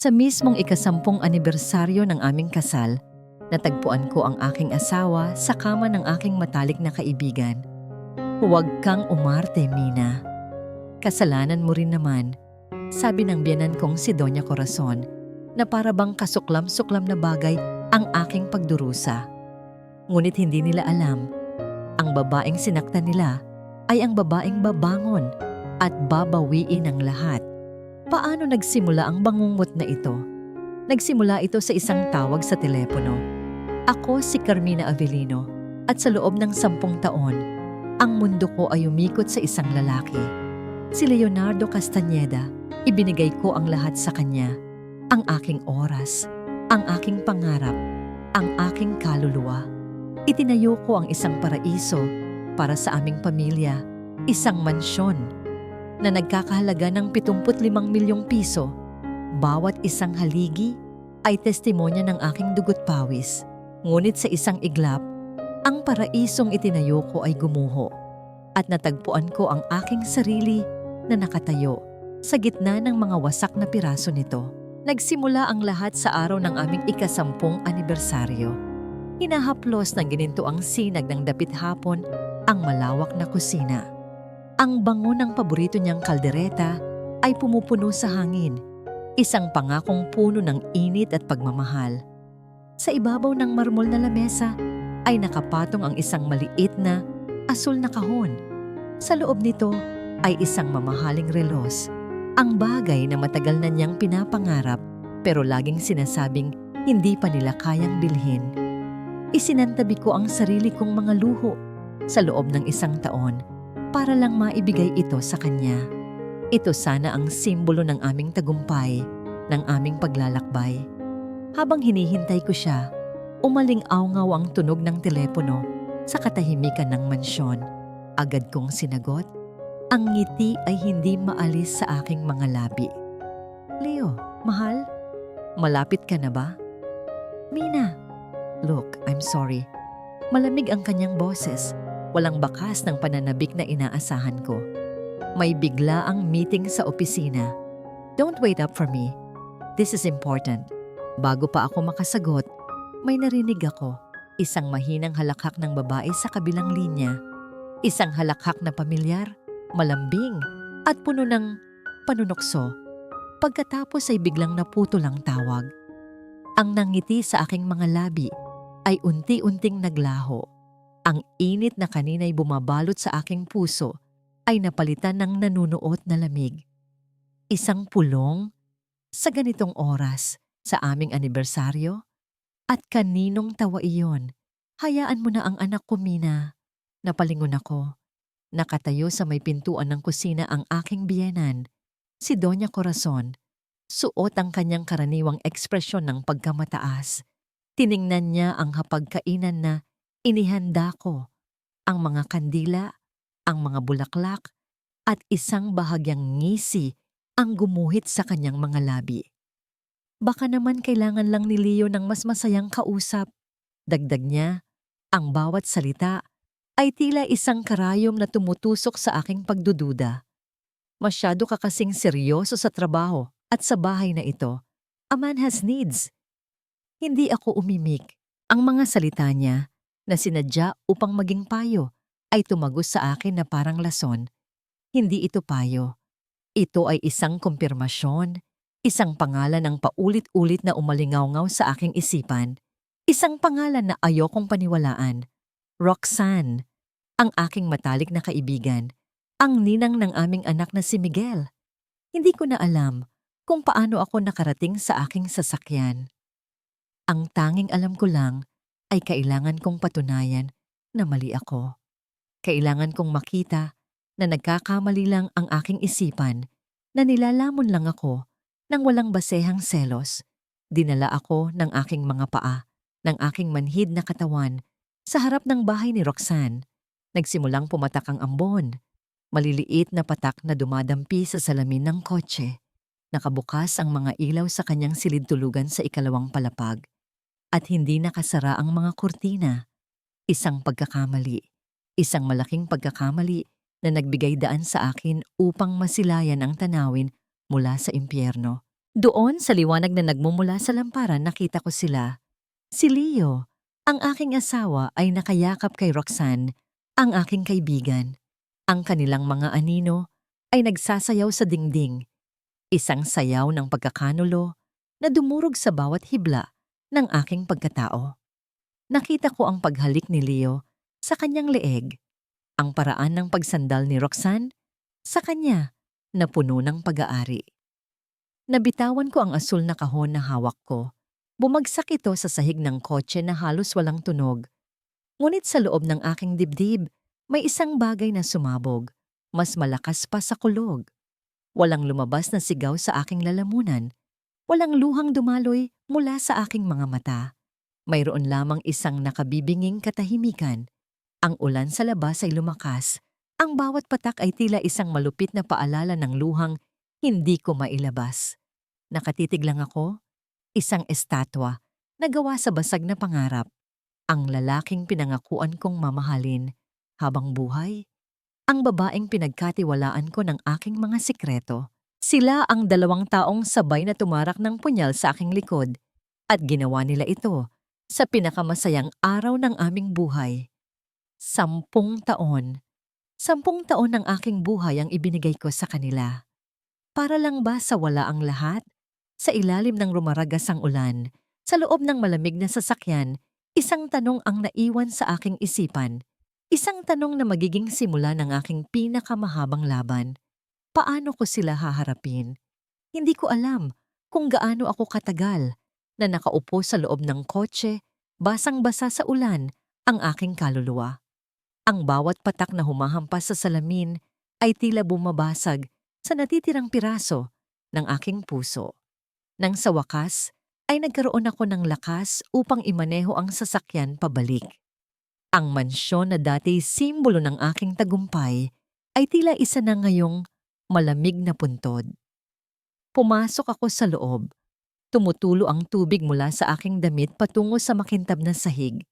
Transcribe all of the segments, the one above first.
Sa mismong ikasampung anibersaryo ng aming kasal, natagpuan ko ang aking asawa sa kama ng aking matalik na kaibigan. Huwag kang umarte, Mina. Kasalanan mo rin naman, sabi ng biyenan kong si Doña Corazon, na para bang kasuklam-suklam na bagay ang aking pagdurusa. Ngunit hindi nila alam, ang babaeng sinaktan nila ay ang babaeng babangon at babawiin ang lahat. Paano nagsimula ang bangungot na ito? Nagsimula ito sa isang tawag sa telepono. Ako si Carmina Avellino at sa loob ng 10 taon, ang mundo ko ay umikot sa isang lalaki. Si Leonardo Castañeda, ibinigay ko ang lahat sa kanya. Ang aking oras, ang aking pangarap, ang aking kaluluwa. Itinayo ko ang isang paraiso para sa aming pamilya, isang mansyon na nagkakahalaga ng 75 milyong piso. Bawat isang haligi ay testimonya ng aking dugot pawis. Ngunit sa isang iglap, ang paraisong itinayo ko ay gumuho at natagpuan ko ang aking sarili na nakatayo sa gitna ng mga wasak na piraso nito. Nagsimula ang lahat sa araw ng aming ika-10 anibersaryo. Hinahaplos ng ginintuang sinag ng dapit hapon ang malawak na kusina. Ang bango ng paborito niyang kaldereta ay pumupuno sa hangin, isang pangakong puno ng init at pagmamahal. Sa ibabaw ng marmol na lamesa ay nakapatong ang isang maliit na asul na kahon. Sa loob nito ay isang mamahaling relos, ang bagay na matagal na niyang pinapangarap pero laging sinasabing hindi pa nila kayang bilhin. Isinantabi ko ang sarili kong mga luho sa loob ng 1 taon para lang maibigay ito sa kanya. Ito sana ang simbolo ng aming tagumpay, ng aming paglalakbay. Habang hinihintay ko siya, umaling-awngaw ang tunog ng telepono sa katahimikan ng mansyon. Agad kong sinagot. Ang ngiti ay hindi maalis sa aking mga labi. Leo, mahal? Malapit ka na ba? Mina. Look, I'm sorry. Malamig ang kanyang boses. Walang bakas ng pananabik na inaasahan ko. May bigla ang meeting sa opisina. Don't wait up for me. This is important. Bago pa ako makasagot, may narinig ako. Isang mahinang halakhak ng babae sa kabilang linya. Isang halakhak na pamilyar, malambing, at puno ng panunokso. Pagkatapos ay biglang naputol ang tawag. Ang nangiti sa aking mga labi ay unti-unting naglaho. Ang init na kanina'y bumabalot sa aking puso ay napalitan ng nanunuot na lamig. Isang pulong sa ganitong oras sa aming anibersaryo? At kaninong tawa iyon? Hayaan mo na ang anak ko, Mina. Napalingon ako. Nakatayo sa may pintuan ng kusina ang aking biyenan, si Doña Corazon. Suot ang kanyang karaniwang ekspresyon ng pagkamataas. Tiningnan niya ang hapagkainan na inihanda ko, ang mga kandila, ang mga bulaklak, at isang bahagyang ngisi ang gumuhit sa kanyang mga labi. Baka naman kailangan lang ni Leo ng mas masayang kausap. Dagdag niya, ang bawat salita ay tila isang karayom na tumutusok sa aking pagdududa. Masyado ka kasing seryoso sa trabaho at sa bahay na ito. A man has needs. Hindi ako umimik. Ang mga salita niya na sinadya upang maging payo ay tumagos sa akin na parang lason. Hindi ito payo. Ito ay isang kumpirmasyon, isang pangalan ng paulit-ulit na umalingaw-ngaw sa aking isipan, isang pangalan na ayokong paniwalaan. Roxanne, ang aking matalik na kaibigan, ang ninang ng aming anak na si Miguel. Hindi ko na alam kung paano ako nakarating sa aking sasakyan. Ang tanging alam ko lang ay kailangan kong patunayan na mali ako. Kailangan kong makita na nagkakamali lang ang aking isipan, na nilalamon lang ako ng walang basehang selos. Dinala ako ng aking mga paa, ng aking manhid na katawan, sa harap ng bahay ni Roxanne. Nagsimulang pumatak ang ambon. Maliliit na patak na dumadampi sa salamin ng kotse. Nakabukas ang mga ilaw sa kanyang silid-tulugan sa 2nd palapag. At hindi nakasara ang mga kurtina. Isang pagkakamali. Isang malaking pagkakamali na nagbigay daan sa akin upang masilayan ang tanawin mula sa impyerno. Doon sa liwanag na nagmumula sa lamparan nakita ko sila. Si Leo, ang aking asawa ay nakayakap kay Roxanne, ang aking kaibigan. Ang kanilang mga anino ay nagsasayaw sa dingding, isang sayaw ng pagkakanulo na dumurog sa bawat hibla ng aking pagkatao. Nakita ko ang paghalik ni Leo sa kanyang leeg, ang paraan ng pagsandal ni Roxanne sa kanya na puno ng pag-aari. Nabitawan ko ang asul na kahon na hawak ko. Bumagsak ito sa sahig ng kotse na halos walang tunog. Ngunit sa loob ng aking dibdib, may isang bagay na sumabog, mas malakas pa sa kulog. Walang lumabas na sigaw sa aking lalamunan. Walang luhang dumaloy mula sa aking mga mata. Mayroon lamang isang nakabibinging katahimikan. Ang ulan sa labas ay lumakas. Ang bawat patak ay tila isang malupit na paalala ng luhang hindi ko mailabas. Nakatitig lang ako, isang estatwa na gawa sa basag na pangarap. Ang lalaking pinangakuan kong mamahalin habang buhay. Ang babaeng pinagkatiwalaan ko ng aking mga sikreto. Sila ang dalawang taong sabay na tumarak ng punyal sa aking likod at ginawa nila ito sa pinakamasayang araw ng aming buhay. 10 taon. 10 taon ng aking buhay ang ibinigay ko sa kanila. Para lang ba sa wala ang lahat? Sa ilalim ng rumaragas ang ulan, sa loob ng malamig na sasakyan, isang tanong ang naiwan sa aking isipan. Isang tanong na magiging simula ng aking pinakamahabang laban. Paano ko sila haharapin? Hindi ko alam kung gaano ako katagal na nakaupo sa loob ng kotse, basang-basa sa ulan ang aking kaluluwa. Ang bawat patak na humahampas sa salamin ay tila bumabasag sa natitirang piraso ng aking puso. Nang sa wakas, ay nagkaroon ako ng lakas upang imaneho ang sasakyan pabalik. Ang mansyon na dati simbolo ng aking tagumpay ay tila isa na ngayong malamig na puntod. Pumasok ako sa loob. Tumutulo ang tubig mula sa aking damit patungo sa makintab na sahig.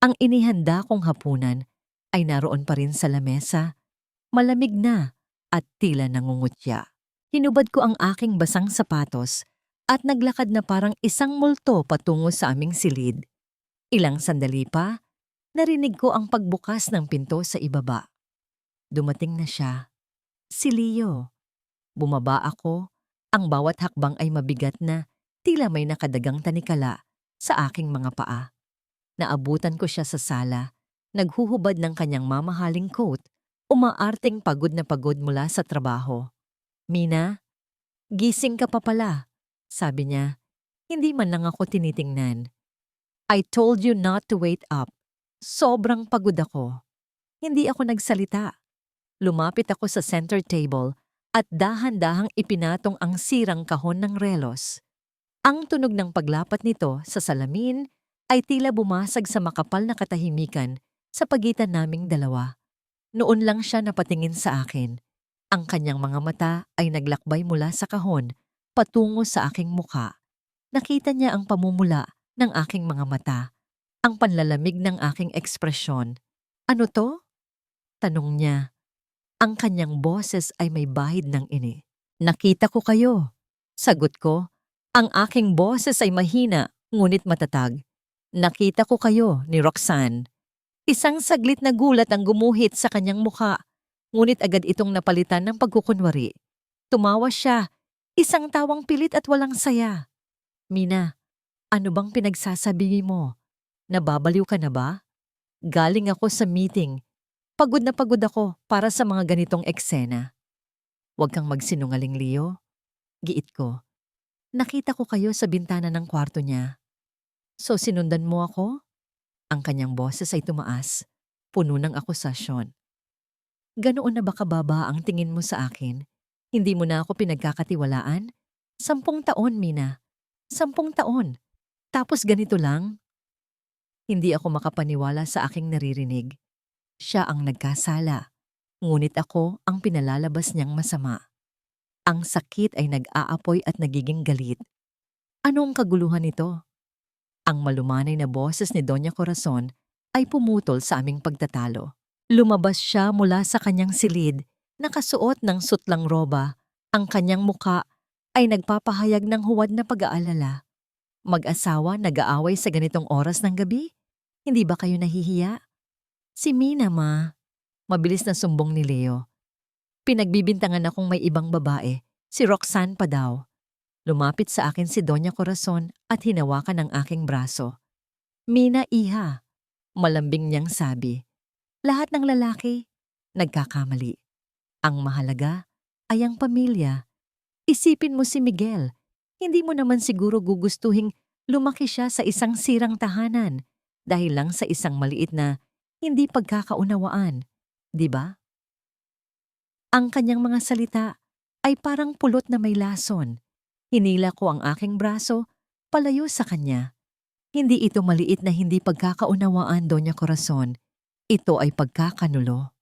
Ang inihanda kong hapunan ay naroon pa rin sa lamesa, malamig na at tila nangungutya. Hinubad ko ang aking basang sapatos at naglakad na parang isang multo patungo sa aming silid. Ilang sandali pa, narinig ko ang pagbukas ng pinto sa ibaba. Dumating na siya. Si Leo. Bumaba ako, ang bawat hakbang ay mabigat na tila may nakadagang tanikala sa aking mga paa. Naabutan ko siya sa sala, naghuhubad ng kanyang mamahaling coat, umaarteng pagod na pagod mula sa trabaho. "Mina, gising ka pa pala," sabi niya. Hindi man lang ako tinitingnan. "I told you not to wait up." Sobrang pagod ako. Hindi ako nagsalita. Lumapit ako sa center table at dahan-dahang ipinatong ang sirang kahon ng relos. Ang tunog ng paglapat nito sa salamin ay tila bumasag sa makapal na katahimikan sa pagitan naming dalawa. Noon lang siya napatingin sa akin. Ang kanyang mga mata ay naglakbay mula sa kahon patungo sa aking muka. Nakita niya ang pamumula ng aking mga mata, ang panlalamig ng aking ekspresyon. "Ano to?" tanong niya. Ang kanyang boses ay may bahid ng ini. "Nakita ko kayo." Sagot ko. Ang aking boses ay mahina ngunit matatag. "Nakita ko kayo ni Roxanne." Isang saglit na gulat ang gumuhit sa kanyang mukha, ngunit agad itong napalitan ng pagkukunwari. Tumawa siya, isang tawang pilit at walang saya. "Mina, ano bang pinagsasabi mo? Nababaliw ka na ba? Galing ako sa meeting. Pagod na pagod ako para sa mga ganitong eksena." "Huwag kang magsinungaling, Leo." Giit ko. "Nakita ko kayo sa bintana ng kwarto niya." "So sinundan mo ako?" Ang kanyang boses ay tumaas, puno ng akusasyon. "Ganoon na ba kababa ang tingin mo sa akin? Hindi mo na ako pinagkakatiwalaan? 10 taon, Mina. 10 taon. Tapos ganito lang?" Hindi ako makapaniwala sa aking naririnig. Siya ang nagkasala, ngunit ako ang pinalalabas niyang masama. Ang sakit ay nag-aapoy at nagiging galit. Anong kaguluhan nito? Ang malumanay na boses ni Doña Corazon ay pumutol sa aming pagtatalo. Lumabas siya mula sa kanyang silid, nakasuot ng sutlang roba, ang kanyang muka ay nagpapahayag ng huwad na pag-aalala. Mag-asawa nag-aaway sa ganitong oras ng gabi? Hindi ba kayo nahihiya? Si Mina, ma. Mabilis na sumbong ni Leo. Pinagbibintangan akong may ibang babae. Si Roxanne pa daw. Lumapit sa akin si Doña Corazon at hinawakan ang aking braso. Mina, iha. Malambing niyang sabi. Lahat ng lalaki, nagkakamali. Ang mahalaga ay ang pamilya. Isipin mo si Miguel. Hindi mo naman siguro gugustuhing lumaki siya sa isang sirang tahanan dahil lang sa isang maliit na hindi pagkakaunawaan, di ba? Ang kanyang mga salita ay parang pulot na may lason. Hinila ko ang aking braso palayo sa kanya. Hindi ito maliit na hindi pagkakaunawaan, Doña Corazon. Ito ay pagkakanulo.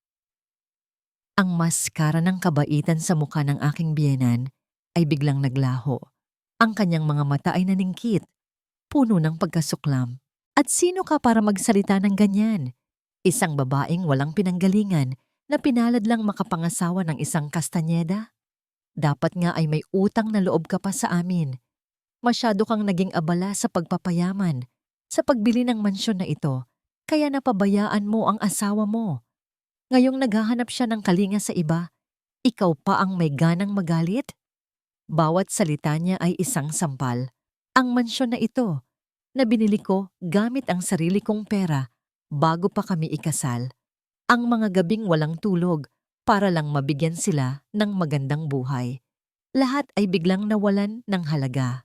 Ang maskara ng kabaitan sa mukha ng aking biyenan ay biglang naglaho. Ang kanyang mga mata ay naningkit, puno ng pagkasuklam. At sino ka para magsalita ng ganyan? Isang babaeng walang pinanggalingan na pinalad lang makapangasawa ng isang kastanyeda? Dapat nga ay may utang na loob ka pa sa amin. Masyado kang naging abala sa pagpapayaman, sa pagbili ng mansyon na ito, kaya napabayaan mo ang asawa mo. Ngayong naghahanap siya ng kalinga sa iba, ikaw pa ang may ganang magalit? Bawat salita niya ay isang sampal. Ang mansyon na ito, na binili ko gamit ang sarili kong pera bago pa kami ikasal. Ang mga gabing walang tulog para lang mabigyan sila ng magandang buhay. Lahat ay biglang nawalan ng halaga.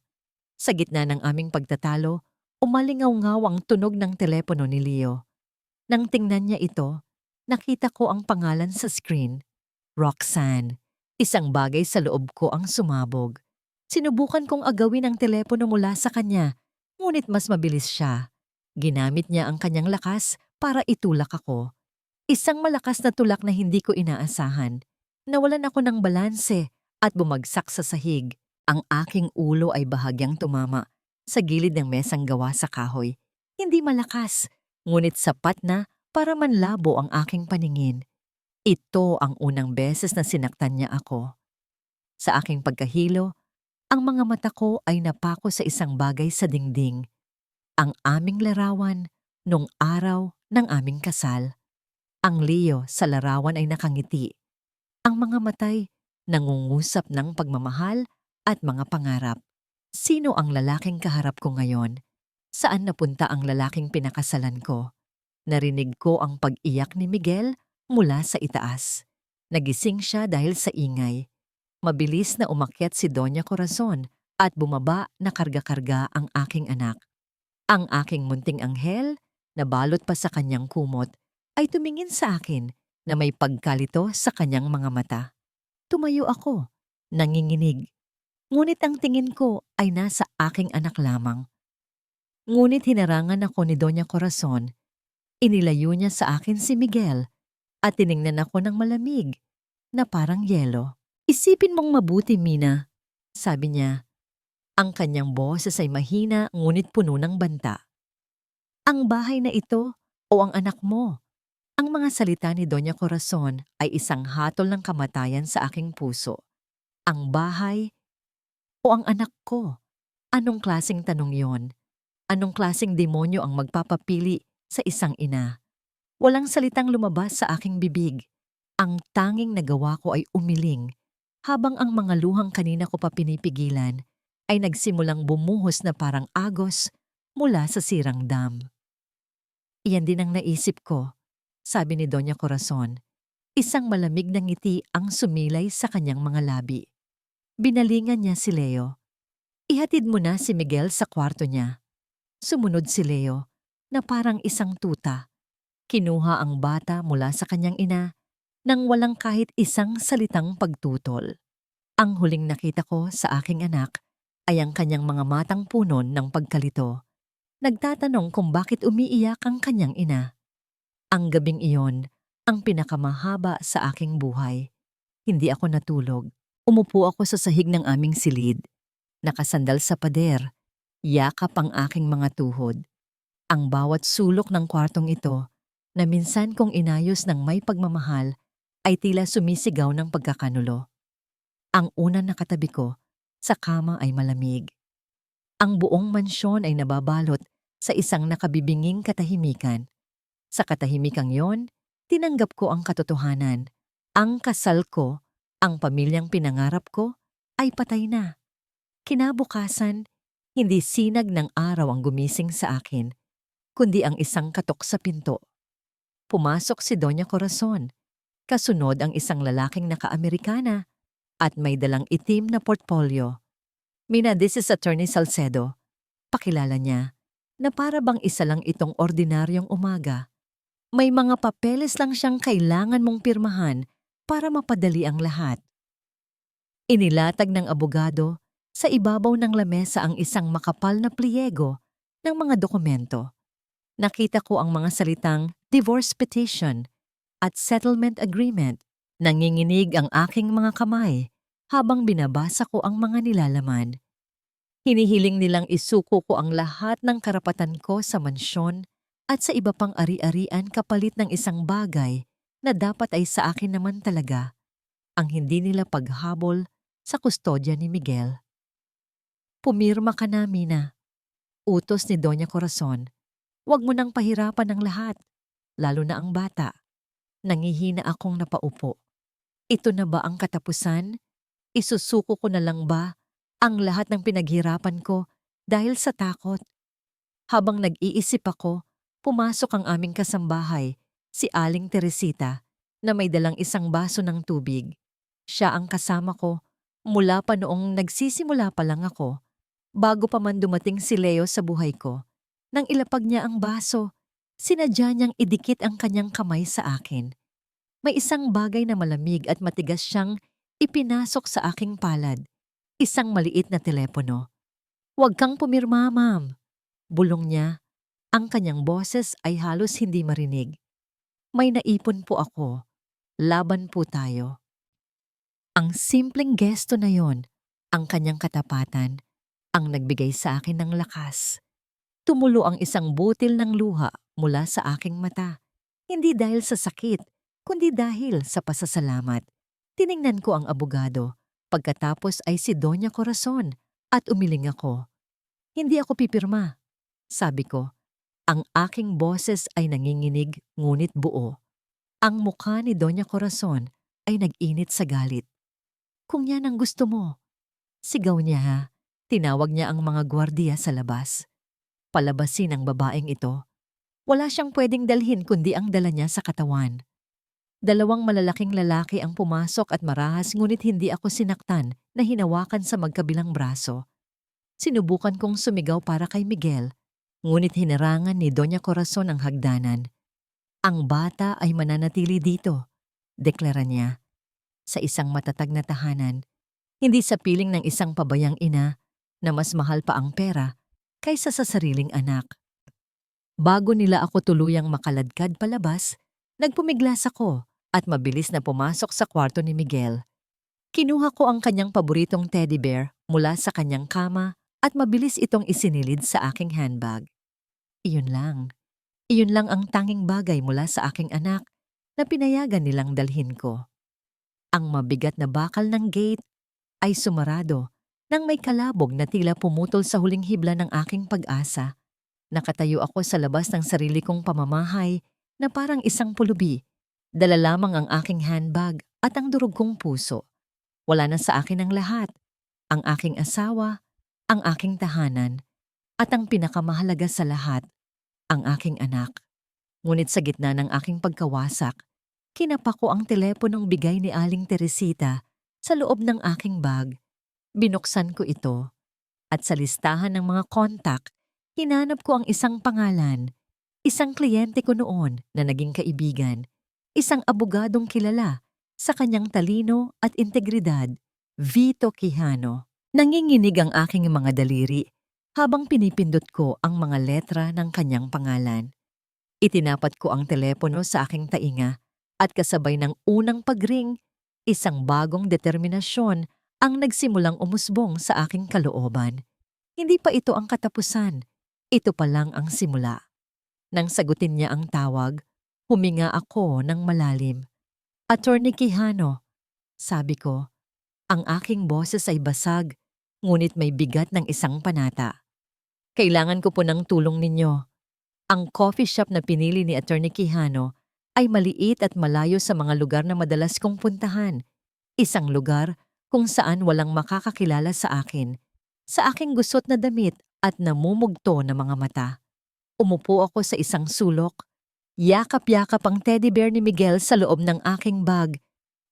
Sa gitna ng aming pagtatalo, umalingaw-ngaw ang tunog ng telepono ni Leo. Nang tingnan niya ito, nakita ko ang pangalan sa screen. Roxanne. Isang bagay sa loob ko ang sumabog. Sinubukan kong agawin ang telepono mula sa kanya, ngunit mas mabilis siya. Ginamit niya ang kanyang lakas para itulak ako. Isang malakas na tulak na hindi ko inaasahan. Nawalan ako ng balanse at bumagsak sa sahig. Ang aking ulo ay bahagyang tumama sa gilid ng mesang gawa sa kahoy. Hindi malakas, ngunit sapat na para manlabo ang aking paningin. Ito ang unang beses na sinaktan niya ako. Sa aking pagkahilo, ang mga mata ko ay napako sa isang bagay sa dingding. Ang aming larawan nung araw ng aming kasal. Ang Leo sa larawan ay nakangiti. Ang mga matay nangungusap ng pagmamahal at mga pangarap. Sino ang lalaking kaharap ko ngayon? Saan napunta ang lalaking pinakasalan ko? Narinig ko ang pag-iyak ni Miguel mula sa itaas. Nagising siya dahil sa ingay. Mabilis na umakyat si Doña Corazon at bumaba na karga-karga ang aking anak. Ang aking munting anghel, na balot pa sa kanyang kumot, ay tumingin sa akin na may pagkalito sa kanyang mga mata. Tumayo ako, nanginginig. Ngunit ang tingin ko ay nasa aking anak lamang. Ngunit hinarangan ako ni Doña Corazon. Inilayo niya sa akin si Miguel at tiningnan ako ng malamig na parang yelo. Isipin mong mabuti, Mina, sabi niya. Ang kanyang boses ay mahina ngunit puno ng banta. Ang bahay na ito o ang anak mo? Ang mga salita ni Doña Corazon ay isang hatol ng kamatayan sa aking puso. Ang bahay o ang anak ko? Anong klaseng tanong yon? Anong klaseng demonyo ang magpapapili sa isang ina? Walang salitang lumabas sa aking bibig. Ang tanging nagawa ko ay umiling, habang ang mga luhang kanina ko pa pinipigilan ay nagsimulang bumuhos na parang agos mula sa sirang dam. Iyan din ang naisip ko, sabi ni Doña Corazon. Isang malamig na ngiti ang sumilay sa kanyang mga labi. Binalingan niya si Leo. Ihatid mo na si Miguel sa kwarto niya. Sumunod si Leo na parang isang tuta. Kinuha ang bata mula sa kanyang ina nang walang kahit isang salitang pagtutol. Ang huling nakita ko sa aking anak ay ang kanyang mga matang punon ng pagkalito. Nagtatanong kung bakit umiiyak ang kanyang ina. Ang gabing iyon ang pinakamahaba sa aking buhay. Hindi ako natulog. Umupo ako sa sahig ng aming silid. Nakasandal sa pader. Yakap ang aking mga tuhod. Ang bawat sulok ng kwartong ito na minsan kong inayos ng may pagmamahal ay tila sumisigaw ng pagkakanulo. Ang unang nakatabi ko Sa kama ay malamig. Ang buong mansyon ay nababalot sa isang nakabibinging katahimikan. Sa katahimikang yon, tinanggap ko ang katotohanan. Ang kasal ko, ang pamilyang pinangarap ko, ay patay na. Kinabukasan, hindi sinag ng araw ang gumising sa akin, kundi ang isang katok sa pinto. Pumasok si Doña Corazon. Kasunod ang isang lalaking naka-Amerikana at may dalang itim na portfolio. Mina, this is Attorney Salcedo. Pakilala niya na para bang isa lang itong ordinaryong umaga. May mga papeles lang siyang kailangan mong pirmahan para mapadali ang lahat. Inilatag ng abogado sa ibabaw ng lamesa ang isang makapal na pliego ng mga dokumento. Nakita ko ang mga salitang divorce petition at settlement agreement. Nanginginig ang aking mga kamay habang binabasa ko ang mga nilalaman. Hinihiling nilang isuko ko ang lahat ng karapatan ko sa mansyon at sa iba pang ari-arian kapalit ng isang bagay na dapat ay sa akin naman talaga, ang hindi nila paghabol sa kustodya ni Miguel. Pumirma ka na, Mina. Utos ni Doña Corazon. Huwag mo nang pahirapan ang lahat, lalo na ang bata. Nangihina akong napaupo. Ito na ba ang katapusan? Isusuko ko na lang ba ang lahat ng pinaghirapan ko dahil sa takot? Habang nag-iisip ako, pumasok ang aming kasambahay, si Aling Teresita, na may dalang isang baso ng tubig. Siya ang kasama ko mula pa noong nagsisimula pa lang ako, bago pa man dumating si Leo sa buhay ko. Nang ilapag niya ang baso, sinadya niyang idikit ang kanyang kamay sa akin. May isang bagay na malamig at matigas siyang ipinasok sa aking palad. Isang maliit na telepono. "Huwag kang pumirma, ma'am." Bulong niya. Ang kanyang boses ay halos hindi marinig. "May naipon po ako. Laban po tayo." Ang simpleng gesto na yon, ang kanyang katapatan, ang nagbigay sa akin ng lakas. Tumulo ang isang butil ng luha mula sa aking mata. Hindi dahil sa sakit, kundi dahil sa pasasalamat. Tiningnan ko ang abogado. Pagkatapos ay si Doña Corazon at umiling ako. "Hindi ako pipirma," sabi ko. Ang aking boses ay nanginginig ngunit buo. Ang mukha ni Doña Corazon ay nag-init sa galit. "Kung yan ang gusto mo." Sigaw niya ha. Tinawag niya ang mga gwardiya sa labas. Palabasin ang babaeng ito. Wala siyang pwedeng dalhin kundi ang dala niya sa katawan. Dalawang malalaking lalaki ang pumasok at marahas ngunit hindi ako sinaktan na hinawakan sa magkabilang braso. Sinubukan kong sumigaw para kay Miguel, ngunit hinarangan ni Doña Corazon ang hagdanan. "Ang bata ay mananatili dito," deklara niya. Sa isang matatag na tahanan, hindi sa piling ng isang pabayang ina na mas mahal pa ang pera kaysa sa sariling anak. Bago nila ako tuluyang makaladkad palabas, nagpumiglas ako at mabilis na pumasok sa kwarto ni Miguel. Kinuha ko ang kanyang paboritong teddy bear mula sa kanyang kama at mabilis itong isinilid sa aking handbag. Iyon lang. Iyon lang ang tanging bagay mula sa aking anak na pinayagan nilang dalhin ko. Ang mabigat na bakal ng gate ay sumarado nang may kalabog na tila pumutol sa huling hibla ng aking pag-asa. Nakatayo ako sa labas ng sarili kong pamamahay na parang isang pulubi. Dala lamang ang aking handbag at ang durog kong puso. Wala na sa akin ang lahat. Ang aking asawa, ang aking tahanan, at ang pinakamahalaga sa lahat, ang aking anak. Ngunit sa gitna ng aking pagkawasak, kinapa ko ang teleponong bigay ni Aling Teresita sa loob ng aking bag. Binuksan ko ito at sa listahan ng mga kontak, hinanap ko ang isang pangalan, isang kliyente ko noon na naging kaibigan, isang abogadong kilala sa kanyang talino at integridad, Vito Quijano. Nanginginig ang aking mga daliri habang pinipindot ko ang mga letra ng kanyang pangalan. Itinapat ko ang telepono sa aking tainga at kasabay ng unang pagring, isang bagong determinasyon ang nagsimulang umusbong sa aking kalooban. Hindi pa ito ang katapusan, ito pa lang ang simula. Nang sagutin niya ang tawag, huminga ako ng malalim. "Attorney Quijano," sabi ko. Ang aking boses ay basag, ngunit may bigat ng isang panata. Kailangan ko po ng tulong ninyo. Ang coffee shop na pinili ni Attorney Quijano ay maliit at malayo sa mga lugar na madalas kong puntahan. Isang lugar kung saan walang makakakilala sa akin, sa aking gusot na damit at namumugto na mga mata. Umupo ako sa isang sulok. Yakap-yakap ang teddy bear ni Miguel sa loob ng aking bag,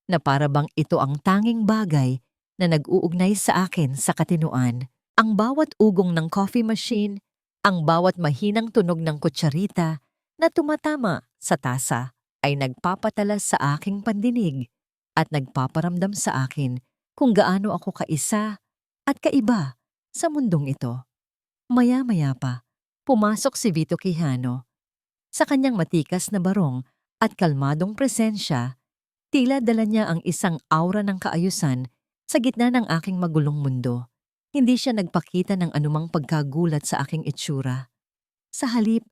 na para bang ito ang tanging bagay na nag-uugnay sa akin sa katinuan. Ang bawat ugong ng coffee machine, ang bawat mahinang tunog ng kutsarita na tumatama sa tasa ay nagpapatala sa aking pandinig at nagpaparamdam sa akin kung gaano ako kaisa at kaiba sa mundong ito. Maya-maya pa, pumasok si Vito Quijano. Sa kanyang matikas na barong at kalmadong presensya, tila dala niya ang isang aura ng kaayusan sa gitna ng aking magulong mundo. Hindi siya nagpakita ng anumang pagkagulat sa aking itsura. Sa halip,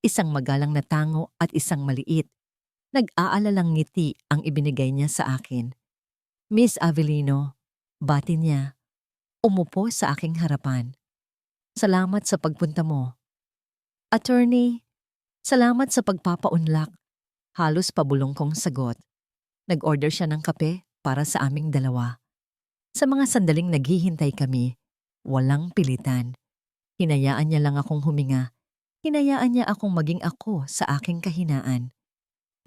isang magalang na tango at isang maliit, nag-aalalang ngiti ang ibinigay niya sa akin. Miss Avelino, bati niya, umupo sa aking harapan. Salamat sa pagpunta mo. Attorney, salamat sa pagpapaunlak. Halos pabulong kong sagot. Nag-order siya ng kape para sa aming dalawa. Sa mga sandaling naghihintay kami, walang pilitan. Hinayaan niya lang akong huminga. Hinayaan niya akong maging ako sa aking kahinaan.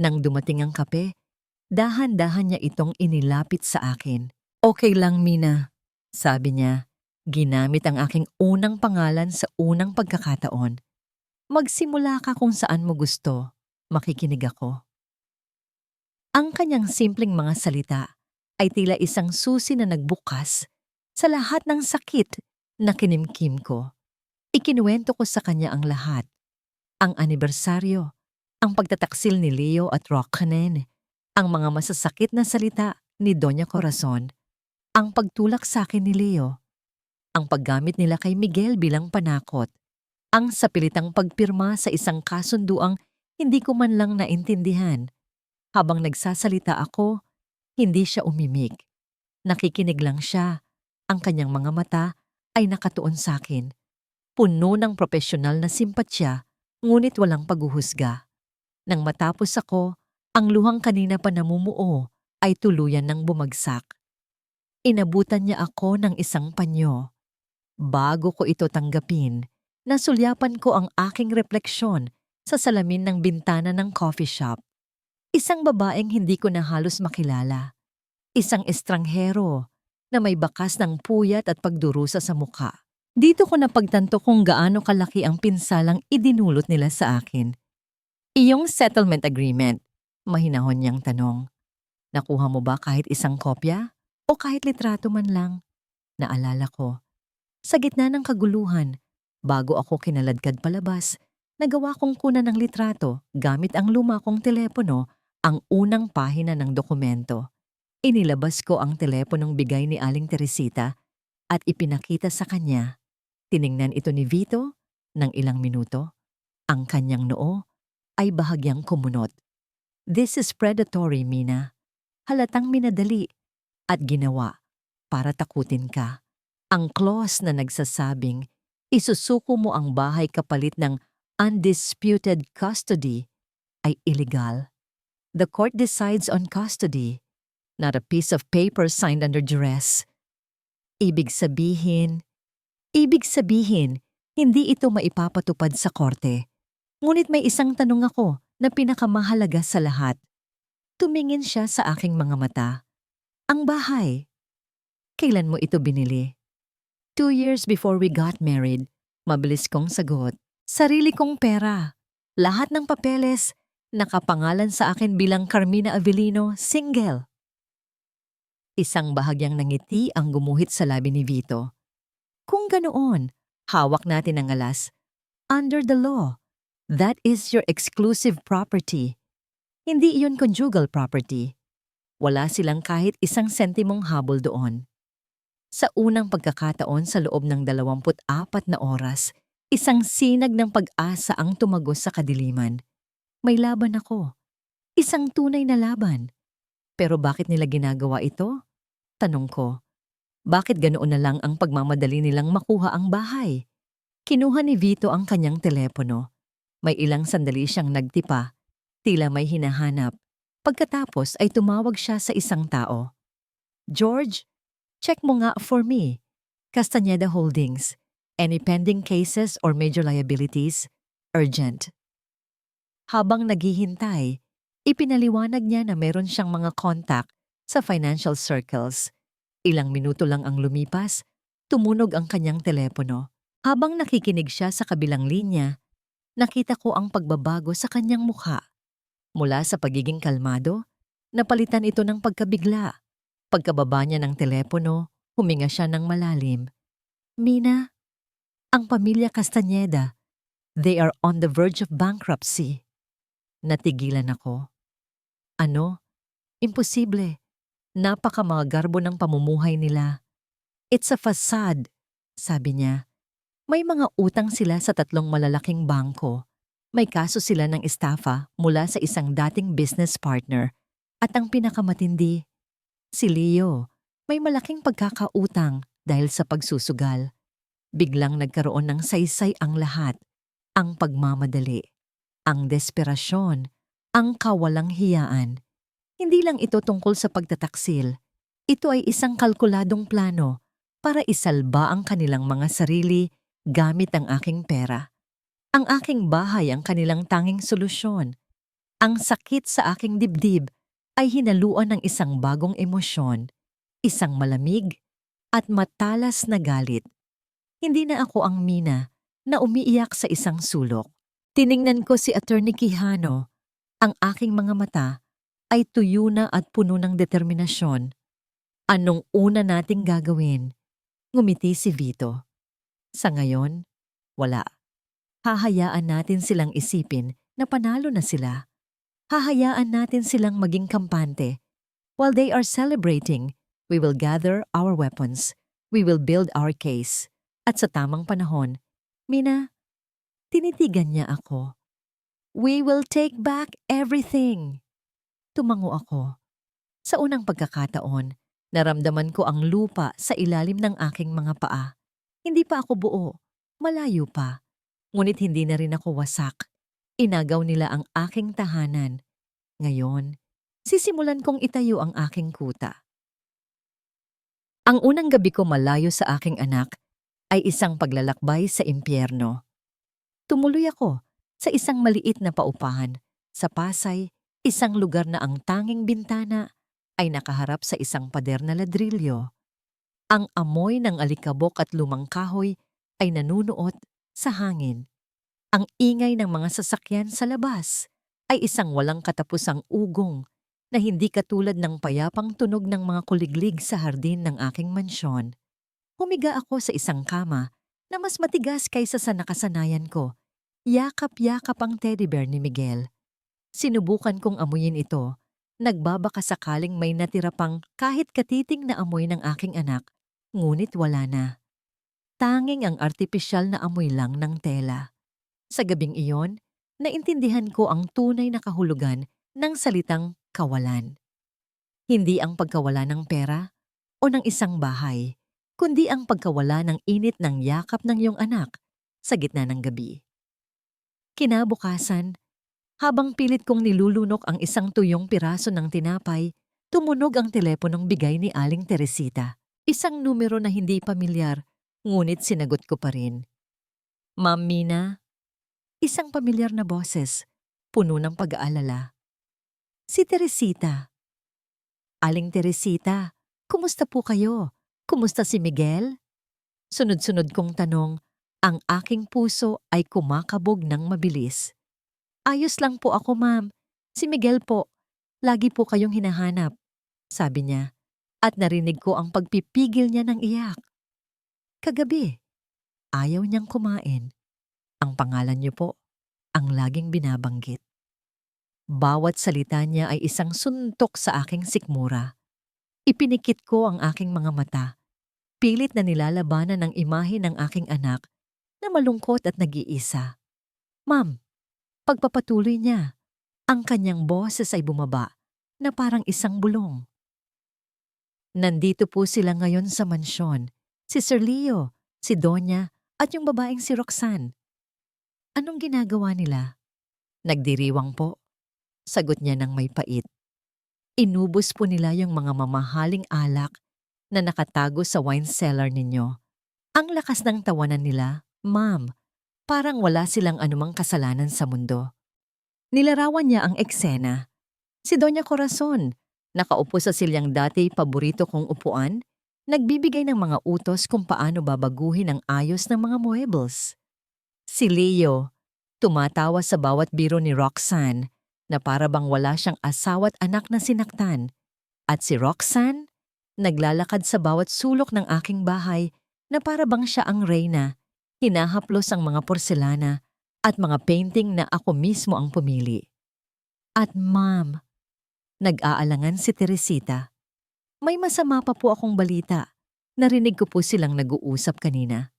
Nang dumating ang kape, dahan-dahan niya itong inilapit sa akin. Okay lang, Mina, sabi niya. Ginamit ang aking unang pangalan sa unang pagkakataon. Magsimula ka kung saan mo gusto. Makikinig ako. Ang kanyang simpleng mga salita ay tila isang susi na nagbukas sa lahat ng sakit na kinimkim ko. Ikinuwento ko sa kanya ang lahat. Ang anibersaryo, ang pagtataksil ni Leo at Roxanne, ang mga masasakit na salita ni Doña Corazon, ang pagtulak sa akin ni Leo, ang paggamit nila kay Miguel bilang panakot, ang sapilitang pagpirma sa isang kasunduang hindi ko man lang naintindihan. Habang nagsasalita ako, hindi siya umimik. Nakikinig lang siya. Ang kanyang mga mata ay nakatuon sa akin. Puno ng propesyonal na simpatsya, ngunit walang paghuhusga. Nang matapos ako, ang luhang kanina pa namumuo ay tuluyan ng bumagsak. Inabutan niya ako ng isang panyo. Bago ko ito tanggapin, nasulyapan ko ang aking refleksyon sa salamin ng bintana ng coffee shop. Isang babaeng hindi ko na halos makilala. Isang estranghero na may bakas ng puyat at pagdurusa sa mukha. Dito ko napagtanto kung gaano kalaki ang pinsalang idinulot nila sa akin. Iyong settlement agreement, mahinahon niyang tanong. Nakuha mo ba kahit isang kopya? O kahit litrato man lang? Naalala ko. Sa gitna ng kaguluhan, bago ako kinaladkad palabas, nagawa kong kunan ng litrato gamit ang luma kong telepono, ang unang pahina ng dokumento. Inilabas ko ang teleponong bigay ni Aling Teresita at ipinakita sa kanya. Tiningnan ito ni Vito ng ilang minuto. Ang kanyang noo ay bahagyang kumunot. This is predatory, Mina. Halatang minadali at ginawa para takutin ka. Ang clause na nagsasabing isusuko mo ang bahay kapalit ng undisputed custody ay illegal. The court decides on custody, not a piece of paper signed under duress. Ibig sabihin, hindi ito maipapatupad sa korte. Ngunit may isang tanong ako na pinakamahalaga sa lahat. Tumingin siya sa aking mga mata. Ang bahay. Kailan mo ito binili? 2 years before we got married. Mabilis kong sagot. Sarili kong pera. Lahat ng papeles, nakapangalan sa akin bilang Carmina Avelino, single. Isang bahagyang nangiti ang gumuhit sa labi ni Vito. Kung ganoon, hawak natin ang alas. Under the law, that is your exclusive property. Hindi iyon conjugal property. Wala silang kahit isang sentimong habol doon. Sa unang pagkakataon sa loob ng 24 na oras, isang sinag ng pag-asa ang tumagos sa kadiliman. May laban ako. Isang tunay na laban. Pero bakit nila ginagawa ito? Tanong ko. Bakit ganoon na lang ang pagmamadali nilang makuha ang bahay? Kinuha ni Vito ang kanyang telepono. May ilang sandali siyang nagtipa, tila may hinahanap. Pagkatapos ay tumawag siya sa isang tao. George, check mo nga for me. Castaneda Holdings. Any pending cases or major liabilities? Urgent. Habang naghihintay, ipinaliwanag niya na meron siyang mga contact sa financial circles. Ilang minuto lang ang lumipas, tumunog ang kanyang telepono. Habang nakikinig siya sa kabilang linya, nakita ko ang pagbabago sa kanyang mukha. Mula sa pagiging kalmado, napalitan ito ng pagkabigla. Pagkababa niya ng telepono, huminga siya ng malalim. Mina, ang pamilya Castaneda, they are on the verge of bankruptcy. Natigilan ako. Ano? Imposible. Napakamagarbo ng pamumuhay nila. It's a facade, sabi niya. May mga utang sila sa 3 malalaking bangko. May kaso sila ng estafa mula sa isang dating business partner. At ang pinakamatindi, si Leo, may malaking pagkakautang dahil sa pagsusugal. Biglang nagkaroon ng saysay ang lahat. Ang pagmamadali, ang desperasyon, ang kawalang hiyaan. Hindi lang ito tungkol sa pagtataksil. Ito ay isang kalkuladong plano para isalba ang kanilang mga sarili gamit ang aking pera. Ang aking bahay ang kanilang tanging solusyon. Ang sakit sa aking dibdib ay hinaluan ng isang bagong emosyon, isang malamig at matalas na galit. Hindi na ako ang Mina na umiiyak sa isang sulok. Tiningnan ko si Attorney Quijano. Ang aking mga mata ay tuyo na at puno ng determinasyon. Anong una nating gagawin? Ngumiti si Vito. Sa ngayon, wala. Hahayaan natin silang isipin na panalo na sila. Hahayaan natin silang maging kampante. While they are celebrating, we will gather our weapons. We will build our case. At sa tamang panahon, Mina, tinitigan niya ako. We will take back everything. Tumango ako. Sa unang pagkakataon, naramdaman ko ang lupa sa ilalim ng aking mga paa. Hindi pa ako buo, malayo pa. Ngunit hindi na rin ako wasak. Inagaw nila ang aking tahanan. Ngayon, sisimulan kong itayo ang aking kuta. Ang unang gabi ko malayo sa aking anak ay isang paglalakbay sa impyerno. Tumuloy ako sa isang maliit na paupahan sa Pasay, isang lugar na ang tanging bintana ay nakaharap sa isang pader na ladrilyo. Ang amoy ng alikabok at lumang kahoy ay nanunuot sa hangin. Ang ingay ng mga sasakyan sa labas ay isang walang katapusang ugong na hindi katulad ng payapang tunog ng mga kuliglig sa hardin ng aking mansyon. Humiga ako sa isang kama na mas matigas kaysa sa nakasanayan ko. Yakap-yakap ang teddy bear ni Miguel. Sinubukan kong amuyin ito. Nagbabaka sakaling may natira pang kahit katiting na amoy ng aking anak, ngunit wala na. Tanging ang artipisyal na amoy lang ng tela. Sa gabing iyon, naintindihan ko ang tunay na kahulugan ng salitang kawalan. Hindi ang pagkawala ng pera o ng isang bahay, kundi ang pagkawala ng init ng yakap ng iyong anak sa gitna ng gabi. Kinabukasan, habang pilit kong nilulunok ang isang tuyong piraso ng tinapay, tumunog ang teleponong bigay ni Aling Teresita. Isang numero na hindi pamilyar, ngunit sinagot ko pa rin. Ma'am Mina? Isang pamilyar na boses, puno ng pag-aalala. Si Teresita. Aling Teresita, kumusta po kayo? Kumusta si Miguel? Sunod-sunod kong tanong, ang aking puso ay kumakabog ng mabilis. Ayos lang po ako, ma'am. Si Miguel po, lagi po kayong hinahanap, sabi niya, at narinig ko ang pagpipigil niya ng iyak. Kagabi, ayaw niyang kumain. Ang pangalan niyo po, ang laging binabanggit. Bawat salita niya ay isang suntok sa aking sikmura. Ipinikit ko ang aking mga mata. Pilit na nilalabanan ang imahe ng aking anak na malungkot at nag-iisa. Ma'am, pagpapatuloy niya, ang kanyang boses ay bumaba na parang isang bulong. Nandito po sila ngayon sa mansyon. Si Sir Leo, si Donya, at yung babaeng si Roxanne. Anong ginagawa nila? Nagdiriwang po. Sagot niya ng may pait. Inubos po nila yung mga mamahaling alak na nakatago sa wine cellar ninyo. Ang lakas ng tawanan nila, ma'am, parang wala silang anumang kasalanan sa mundo. Nilarawan niya ang eksena. Si Doña Corazon, nakaupo sa silyang dati paborito kong upuan, nagbibigay ng mga utos kung paano babaguhin ang ayos ng mga muebles. Si Leo, tumatawa sa bawat biro ni Roxanne na para bang wala siyang asawa at anak na sinaktan. At si Roxanne, naglalakad sa bawat sulok ng aking bahay na para bang siya ang reyna, hinahaplos ang mga porselana at mga painting na ako mismo ang pumili. At ma'am, nag-aalangan si Teresita. May masama pa po akong balita. Narinig ko po silang nag-uusap kanina.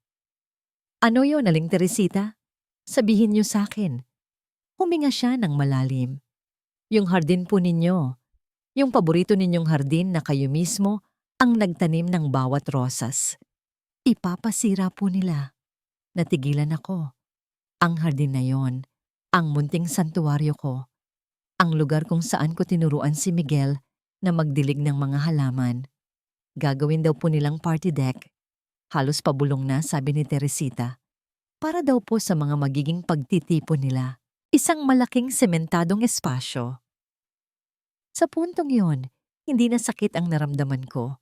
Ano yon, Aling Teresita? Sabihin niyo sa akin. Huminga siya ng malalim. Yung hardin po ninyo. Yung paborito ninyong hardin na kayo mismo ang nagtanim ng bawat rosas. Ipapasira po nila. Natigilan ako. Ang hardin na yon, ang munting santuwaryo ko. Ang lugar kung saan ko tinuruan si Miguel na magdilig ng mga halaman. Gagawin daw po nilang party deck. Halos pabulong na, sabi ni Teresita. Para daw po sa mga magiging pagtitipon nila. Isang malaking sementadong espasyo. Sa puntong yon, hindi na sakit ang naramdaman ko.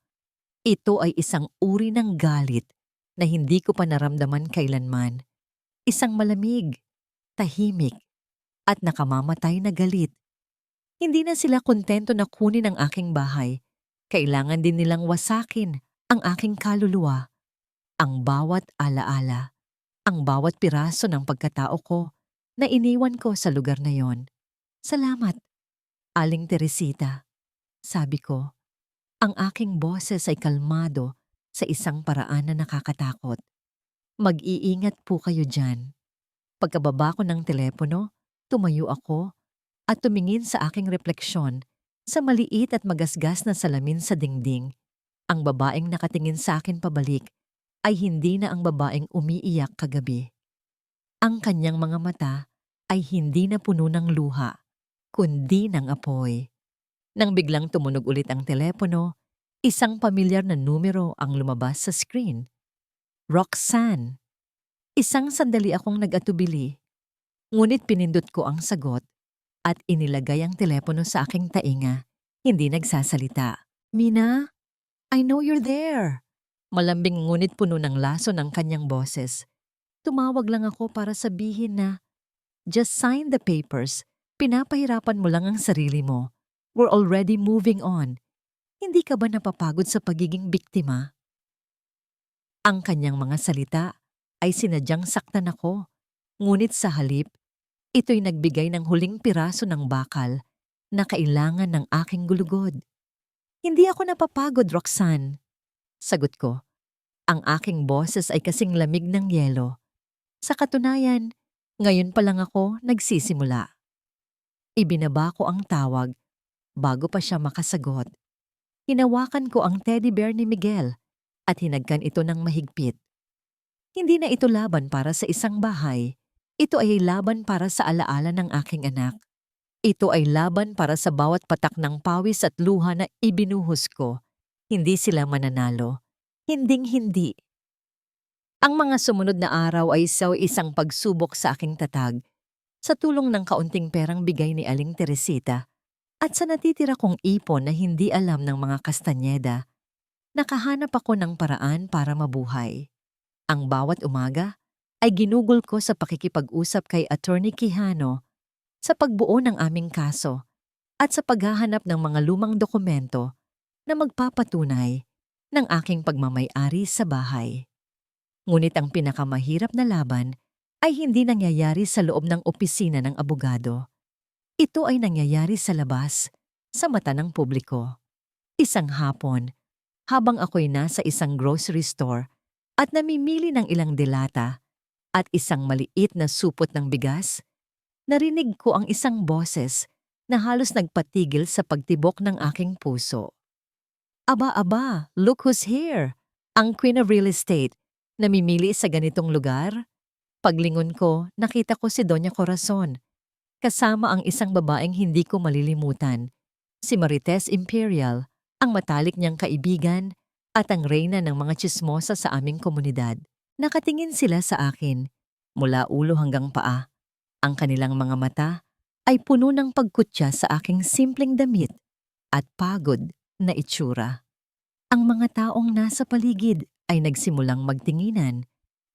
Ito ay isang uri ng galit na hindi ko pa naramdaman kailanman. Isang malamig, tahimik, at nakamamatay na galit. Hindi na sila kontento na kunin ang aking bahay. Kailangan din nilang wasakin ang aking kaluluwa. Ang bawat alaala, ang bawat piraso ng pagkatao ko na iniwan ko sa lugar na yon. Salamat, Aling Teresita. Sabi ko, ang aking boses ay kalmado sa isang paraan na nakakatakot. Mag-iingat po kayo dyan. Pagkababa ko ng telepono, tumayo ako at tumingin sa aking refleksyon sa maliit at magasgas na salamin sa dingding. Ang babaeng nakatingin sa akin pabalik ay hindi na ang babaeng umiiyak kagabi. Ang kanyang mga mata ay hindi na puno ng luha, kundi ng apoy. Nang biglang tumunog ulit ang telepono, isang pamilyar na numero ang lumabas sa screen. Roxanne. Isang sandali akong nag-atubili. Ngunit pinindot ko ang sagot at inilagay ang telepono sa aking tainga. Hindi nagsasalita. Mina, I know you're there. Malambing ngunit puno ng laso ng kanyang boses. Tumawag lang ako para sabihin na, just sign the papers. Pinapahirapan mo lang ang sarili mo. We're already moving on. Hindi ka ba napapagod sa pagiging biktima? Ang kanyang mga salita ay sinadyang saktan ako. Ngunit sa halip, ito'y nagbigay ng huling piraso ng bakal na kailangan ng aking gulugod. Hindi ako napapagod, Roxanne. Sagot ko. Ang aking boses ay kasing lamig ng yelo. Sa katunayan, ngayon pa lang ako nagsisimula. Ibinaba ko ang tawag bago pa siya makasagot. Hinawakan ko ang teddy bear ni Miguel at hinagkan ito ng mahigpit. Hindi na ito laban para sa isang bahay. Ito ay laban para sa alaala ng aking anak. Ito ay laban para sa bawat patak ng pawis at luha na ibinuhos ko. Hindi sila mananalo. Hinding-hindi. Ang mga sumunod na araw ay isang pagsubok sa aking tatag sa tulong ng kaunting perang bigay ni Aling Teresita at sa natitira kong ipon na hindi alam ng mga Kastanyeda. Nakahanap ako ng paraan para mabuhay. Ang bawat umaga ay ginugol ko sa pakikipag-usap kay Attorney Quijano sa pagbuo ng aming kaso at sa paghahanap ng mga lumang dokumento na magpapatunay ng aking pagmamay-ari sa bahay. Ngunit ang pinakamahirap na laban ay hindi nangyayari sa loob ng opisina ng abogado. Ito ay nangyayari sa labas, sa mata ng publiko. Isang hapon, habang ako'y nasa isang grocery store at namimili ng ilang delata at isang maliit na supot ng bigas, narinig ko ang isang boses na halos nagpatigil sa pagtibok ng aking puso. Aba, look who's here! Ang Queen of Real Estate, namimili sa ganitong lugar? Paglingon ko, nakita ko si Doña Corazon, kasama ang isang babaeng hindi ko malilimutan, si Marites Imperial, ang matalik niyang kaibigan at ang reyna ng mga tsismosa sa aming komunidad. Nakatingin sila sa akin, mula ulo hanggang paa. Ang kanilang mga mata ay puno ng pagkutya sa aking simpleng damit at pagod na itsura. Ang mga taong nasa paligid ay nagsimulang magtinginan.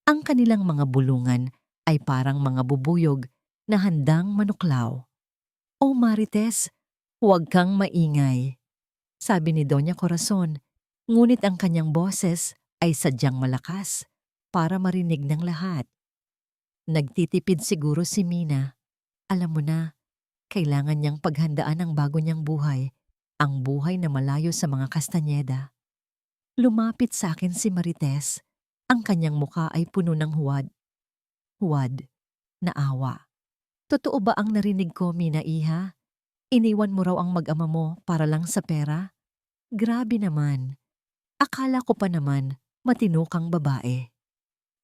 Ang kanilang mga bulungan ay parang mga bubuyog na handang manuklaw. "O Marites, huwag kang maingay," sabi ni Doña Corazon, ngunit ang kanyang boses ay sadyang malakas para marinig ng lahat. Nagtitipid siguro si Mina. Alam mo na, kailangan niyang paghandaan ang bago niyang buhay, ang buhay na malayo sa mga Kastanyeda. Lumapit sa akin si Marites. Ang kanyang muka ay puno ng huwad. Huwad na awa. "Totoo ba ang narinig ko, Mina Iha? Iniwan mo raw ang mag-ama mo para lang sa pera? Grabe naman. Akala ko pa naman matino kang babae."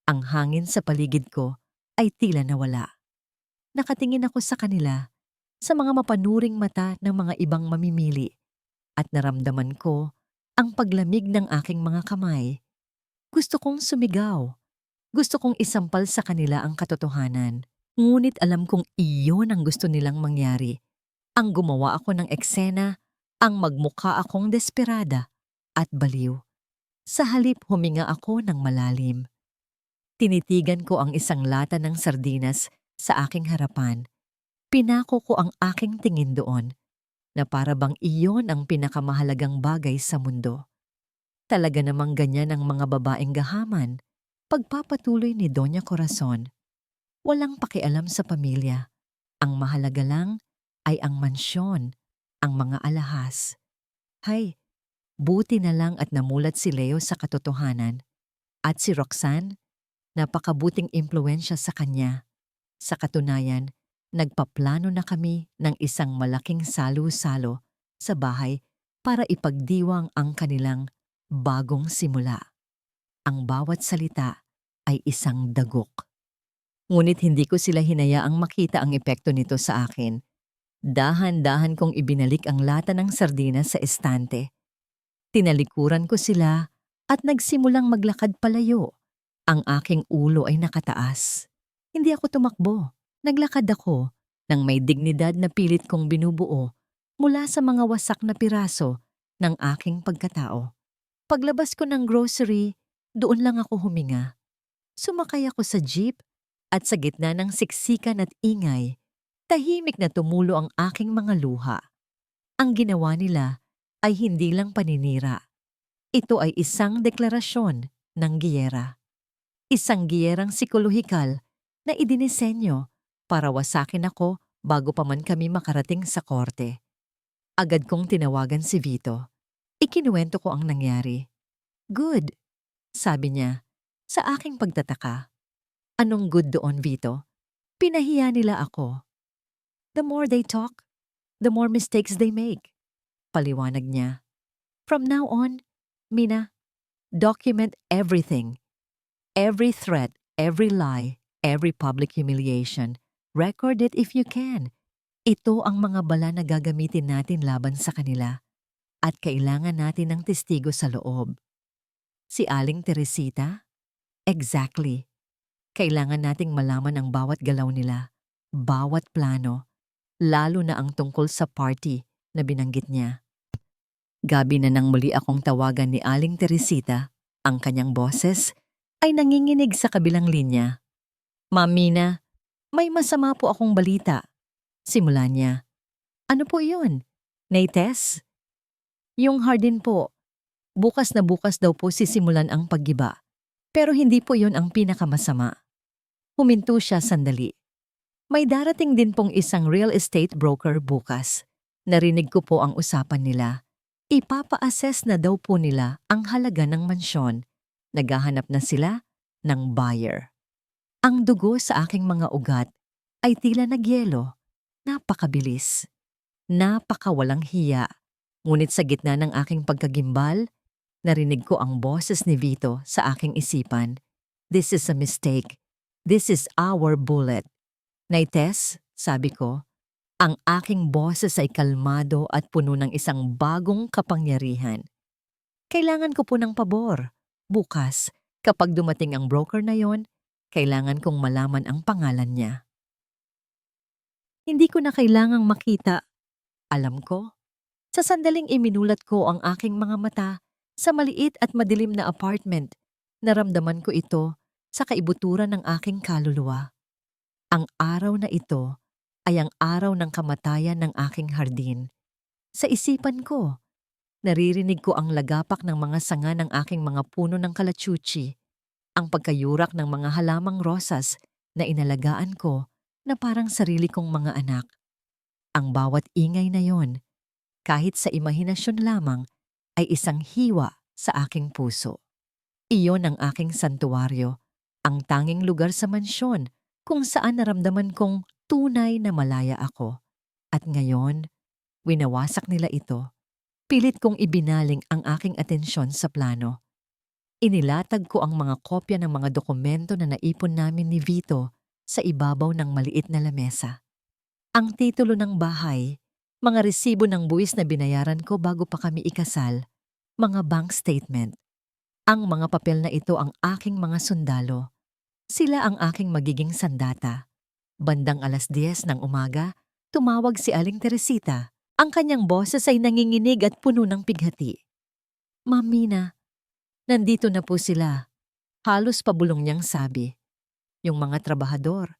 Ang hangin sa paligid ko ay tila nawala. Nakatingin ako sa kanila, sa mga mapanuring mata ng mga ibang mamimili, at naramdaman ko ang paglamig ng aking mga kamay. Gusto kong sumigaw. Gusto kong isampal sa kanila ang katotohanan. Ngunit alam kong iyon ang gusto nilang mangyari. Ang gumawa ako ng eksena, ang magmukha akong desperada at baliw. Sa halip huminga ako ng malalim. Tinitigan ko ang isang lata ng sardinas sa aking harapan. Pinako ko ang aking tingin doon, na para bang iyon ang pinakamahalagang bagay sa mundo. Talaga namang ganyan ang mga babaeng gahaman. Pagpapatuloy ni Doña Corazon, walang pakialam sa pamilya. Ang mahalaga lang ay ang mansyon, ang mga alahas. Hay, buti na lang at namulat si Leo sa katotohanan. At si Roxanne, napakabuting impluwensya sa kanya. Sa katunayan, nagpaplano na kami ng isang malaking salo-salo sa bahay para ipagdiwang ang kanilang bagong simula. Ang bawat salita ay isang dagok. Ngunit hindi ko sila hinayaang makita ang epekto nito sa akin. Dahan-dahan kong ibinalik ang lata ng sardinas sa estante. Tinalikuran ko sila at nagsimulang maglakad palayo. Ang aking ulo ay nakataas. Hindi ako tumakbo. Naglakad ako nang may dignidad na pilit kong binubuo mula sa mga wasak na piraso ng aking pagkatao. Paglabas ko ng grocery, doon lang ako huminga. Sumakay ako sa jeep at sa gitna ng siksikan at ingay, tahimik na tumulo ang aking mga luha. Ang ginawa nila ay hindi lang paninira. Ito ay isang deklarasyon ng giyera. Isang giyerang psikolohikal na idinisenyo para wasakin ako bago pa man kami makarating sa korte. Agad kong tinawagan si Vito. Ikinuwento ko ang nangyari. "Good," sabi niya, sa aking pagtataka. "Anong good doon, Vito?" "Pinahiya nila ako." "The more they talk, the more mistakes they make," paliwanag niya. "From now on, Mina, document everything. Every threat, every lie, every public humiliation. Record it if you can. Ito ang mga bala na gagamitin natin laban sa kanila. At kailangan natin ng testigo sa loob." Si Aling Teresita? Exactly. Kailangan nating malaman ang bawat galaw nila, bawat plano, lalo na ang tungkol sa party na binanggit niya. Gabi na nang muli akong tawagan ni Aling Teresita, ang kanyang boses ay nanginginig sa kabilang linya. "Ma'am Mina, may masama po akong balita." Simula niya. "Ano po iyon? Naites?" "Yung hardin po. Bukas na bukas daw po sisimulan ang paggiba. Pero hindi po yon ang pinakamasama." Huminto siya sandali. "May darating din pong isang real estate broker bukas. Narinig ko po ang usapan nila. Ipapa-assess na daw po nila ang halaga ng mansyon. Naghahanap na sila ng buyer." Ang dugo sa aking mga ugat ay tila nagyelo. Napakabilis. Napakawalang hiya. Ngunit sa gitna ng aking pagkagimbal, narinig ko ang boses ni Vito sa aking isipan. This is a mistake. This is our bullet. Nay Tess, sabi ko, ang aking boses ay kalmado at puno ng isang bagong kapangyarihan. Kailangan ko po ng pabor. Bukas, kapag dumating ang broker na yon, kailangan kong malaman ang pangalan niya. Hindi ko na kailangang makita. Alam ko, sa sandaling iminulat ko ang aking mga mata sa maliit at madilim na apartment, naramdaman ko ito sa kaibuturan ng aking kaluluwa. Ang araw na ito ay ang araw ng kamatayan ng aking hardin. Sa isipan ko, naririnig ko ang lagapak ng mga sanga ng aking mga puno ng kalachuchi, ang pagkayurak ng mga halamang rosas na inalagaan ko na parang sarili kong mga anak. Ang bawat ingay na yon, kahit sa imahinasyon lamang, ay isang hiwa sa aking puso. Iyon ang aking santuwaryo, ang tanging lugar sa mansyon kung saan naramdaman kong tunay na malaya ako. At ngayon, winawasak nila ito. Pilit kong ibinaling ang aking atensyon sa plano. Inilatag ko ang mga kopya ng mga dokumento na naipon namin ni Vito sa ibabaw ng maliit na lamesa. Ang titulo ng bahay, mga resibo ng buwis na binayaran ko bago pa kami ikasal, mga bank statement. Ang mga papel na ito ang aking mga sundalo. Sila ang aking magiging sandata. Bandang 10:00 ng umaga, tumawag si Aling Teresita. Ang kanyang boses ay nanginginig at puno ng pighati. Ma'am Mina, nandito na po sila. Halos pabulong niyang sabi. Yung mga trabahador,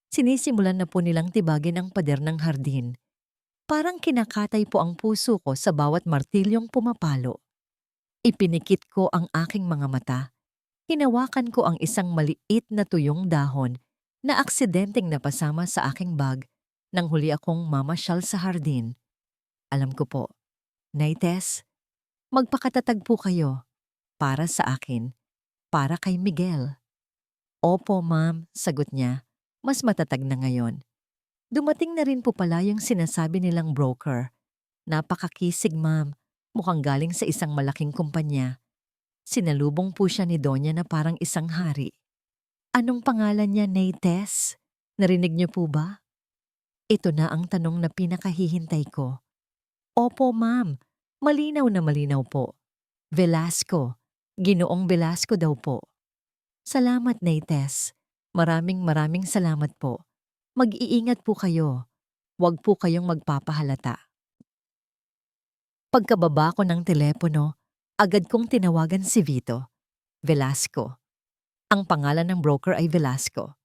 sinisimulan na po nilang tibagin ang pader ng hardin. Parang kinakatay po ang puso ko sa bawat martilyong pumapalo. Ipinikit ko ang aking mga mata. Hinawakan ko ang isang maliit na tuyong dahon na aksidenteng napasama sa aking bag nang huli akong mamasyal sa hardin. Alam ko po, Nay Tess, magpakatatag po kayo. Para sa akin, para kay Miguel. Opo, ma'am, sagot niya. Mas matatag na ngayon. Dumating na rin po pala yung sinasabi nilang broker. Napakakisig, ma'am. Mukhang galing sa isang malaking kumpanya. Sinalubong po siya ni Donya na parang isang hari. Anong pangalan niya, Nay Tess? Narinig niyo po ba? Ito na ang tanong na pinakahihintay ko. Opo, ma'am. Malinaw na malinaw po. Velasco. Ginoong Velasco daw po. Salamat, Nay Tess. Maraming salamat po. Mag-iingat po kayo. Huwag po kayong magpapahalata. Pagkababa ko ng telepono, agad kong tinawagan si Vito. Velasco. Ang pangalan ng broker ay Velasco.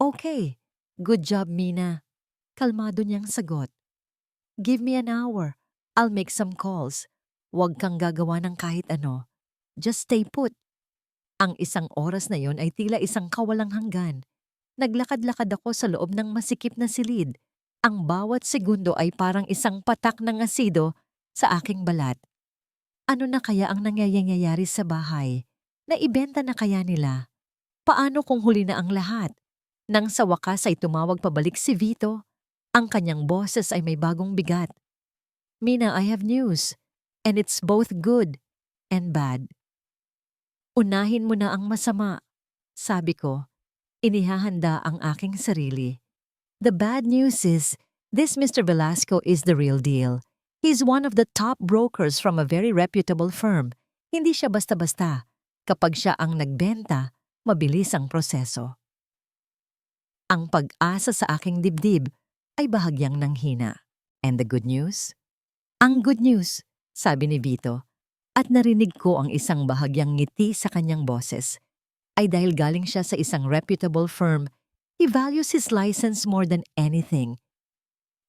Okay. Good job, Mina. Kalmado niyang sagot. Give me an hour. I'll make some calls. Huwag kang gagawa ng kahit ano. Just stay put. Ang isang oras na yon ay tila isang kawalang hanggan. Naglakad-lakad ako sa loob ng masikip na silid. Ang bawat segundo ay parang isang patak ng asido sa aking balat. Ano na kaya ang nangyayari sa bahay? Naibenta na kaya nila? Paano kung huli na ang lahat? Nang sa wakas ay tumawag pabalik si Vito, ang kanyang boses ay may bagong bigat. Mina, I have news. And it's both good and bad. Unahin mo na ang masama, sabi ko. Inihahanda ang aking sarili. The bad news is, this Mr. Velasco is the real deal. He's one of the top brokers from a very reputable firm. Hindi siya basta-basta. Kapag siya ang nagbenta, mabilis ang proseso. Ang pag-asa sa aking dibdib ay bahagyang nanghina. And the good news? Ang good news, sabi ni Vito, at narinig ko ang isang bahagyang ngiti sa kanyang boses, ay dahil galing siya sa isang reputable firm, he values his license more than anything.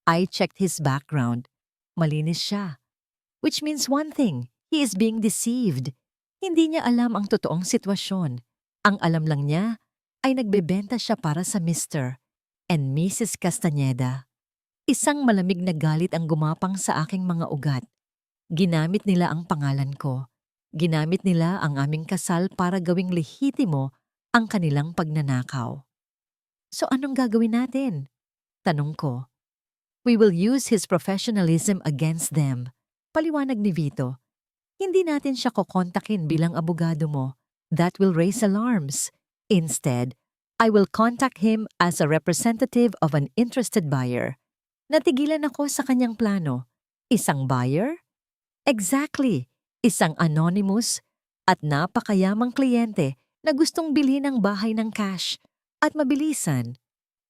I checked his background. Malinis siya. Which means one thing, he is being deceived. Hindi niya alam ang totoong sitwasyon. Ang alam lang niya ay nagbebenta siya para sa Mr. and Mrs. Castañeda. Isang malamig na galit ang gumapang sa aking mga ugat. Ginamit nila ang pangalan ko. Ginamit nila ang aming kasal para gawing lehitimo ang kanilang pagnanakaw. So anong gagawin natin? Tanong ko. We will use his professionalism against them. Paliwanag ni Vito, hindi natin siya kokontakin bilang abogado mo. That will raise alarms. Instead, I will contact him as a representative of an interested buyer. Natigilan ako sa kanyang plano. Isang buyer? Exactly. Isang anonymous at napakayamang kliyente na gustong bilhin ang bahay ng cash at mabilisan.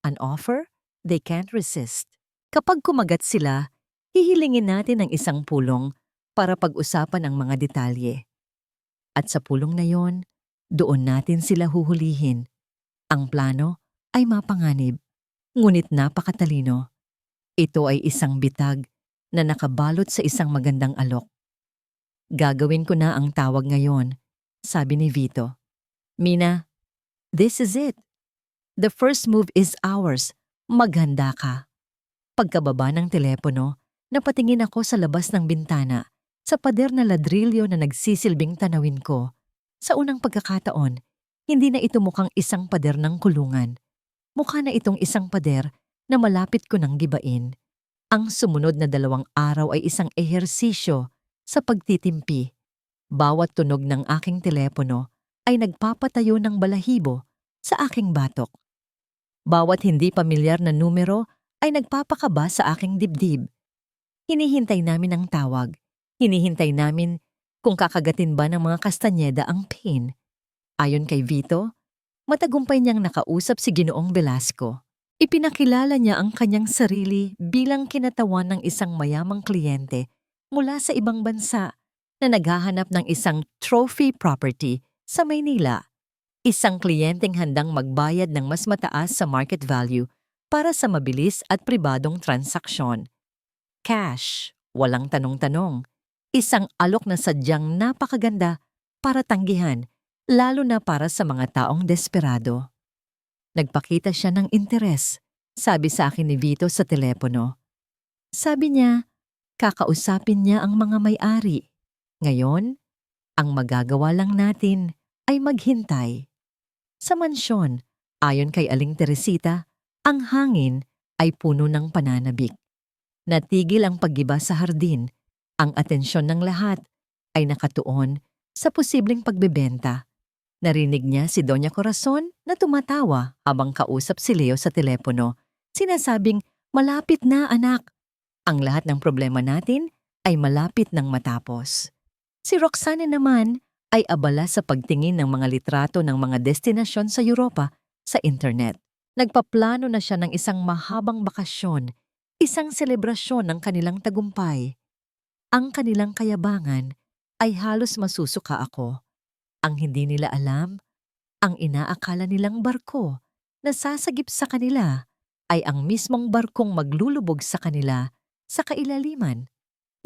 An offer they can't resist. Kapag kumagat sila, hihilingin natin ng isang pulong para pag-usapan ang mga detalye. At sa pulong na yon, doon natin sila huhulihin. Ang plano ay mapanganib, ngunit napakatalino. Ito ay isang bitag na nakabalot sa isang magandang alok. Gagawin ko na ang tawag ngayon, sabi ni Vito. Mina, this is it. The first move is ours. Maghanda ka. Pagkababa ng telepono, napatingin ako sa labas ng bintana, sa pader na ladrilyo na nagsisilbing tanawin ko. Sa unang pagkakataon, hindi na ito mukhang isang pader ng kulungan. Mukha na itong isang pader na malapit ko nang gibain. Ang sumunod na 2 araw ay isang ehersisyo sa pagtitimpi. Bawat tunog ng aking telepono ay nagpapatayo ng balahibo sa aking batok. Bawat hindi pamilyar na numero ay nagpapakaba sa aking dibdib. Hinihintay namin ang tawag. Hinihintay namin kung kakagatin ba ng mga kastanyeda ang pin. Ayon kay Vito, matagumpay niyang nakausap si Ginoong Velasco. Ipinakilala niya ang kanyang sarili bilang kinatawan ng isang mayamang kliyente mula sa ibang bansa na naghahanap ng isang trophy property sa Maynila. Isang kliyenteng handang magbayad ng mas mataas sa market value para sa mabilis at pribadong transaksyon. Cash, walang tanong-tanong. Isang alok na sadyang napakaganda para tanggihan, lalo na para sa mga taong desperado. Nagpakita siya ng interes, sabi sa akin ni Vito sa telepono. Sabi niya, kakausapin niya ang mga may-ari. Ngayon, ang magagawa lang natin ay maghintay. Sa mansyon, ayon kay Aling Teresita, ang hangin ay puno ng pananabik. Natigil ang paggiba sa hardin. Ang atensyon ng lahat ay nakatuon sa posibleng pagbebenta. Narinig niya si Doña Corazon na tumatawa habang kausap si Leo sa telepono. Sinasabing, malapit na anak. Ang lahat ng problema natin ay malapit nang matapos. Si Roxane naman ay abala sa pagtingin ng mga litrato ng mga destinasyon sa Europa sa internet. Nagpaplano na siya ng isang mahabang bakasyon, isang selebrasyon ng kanilang tagumpay. Ang kanilang kayabangan ay halos masusuka ako. Ang hindi nila alam, ang inaakala nilang barko na sasagip sa kanila ay ang mismong barkong maglulubog sa kanila sa kailaliman.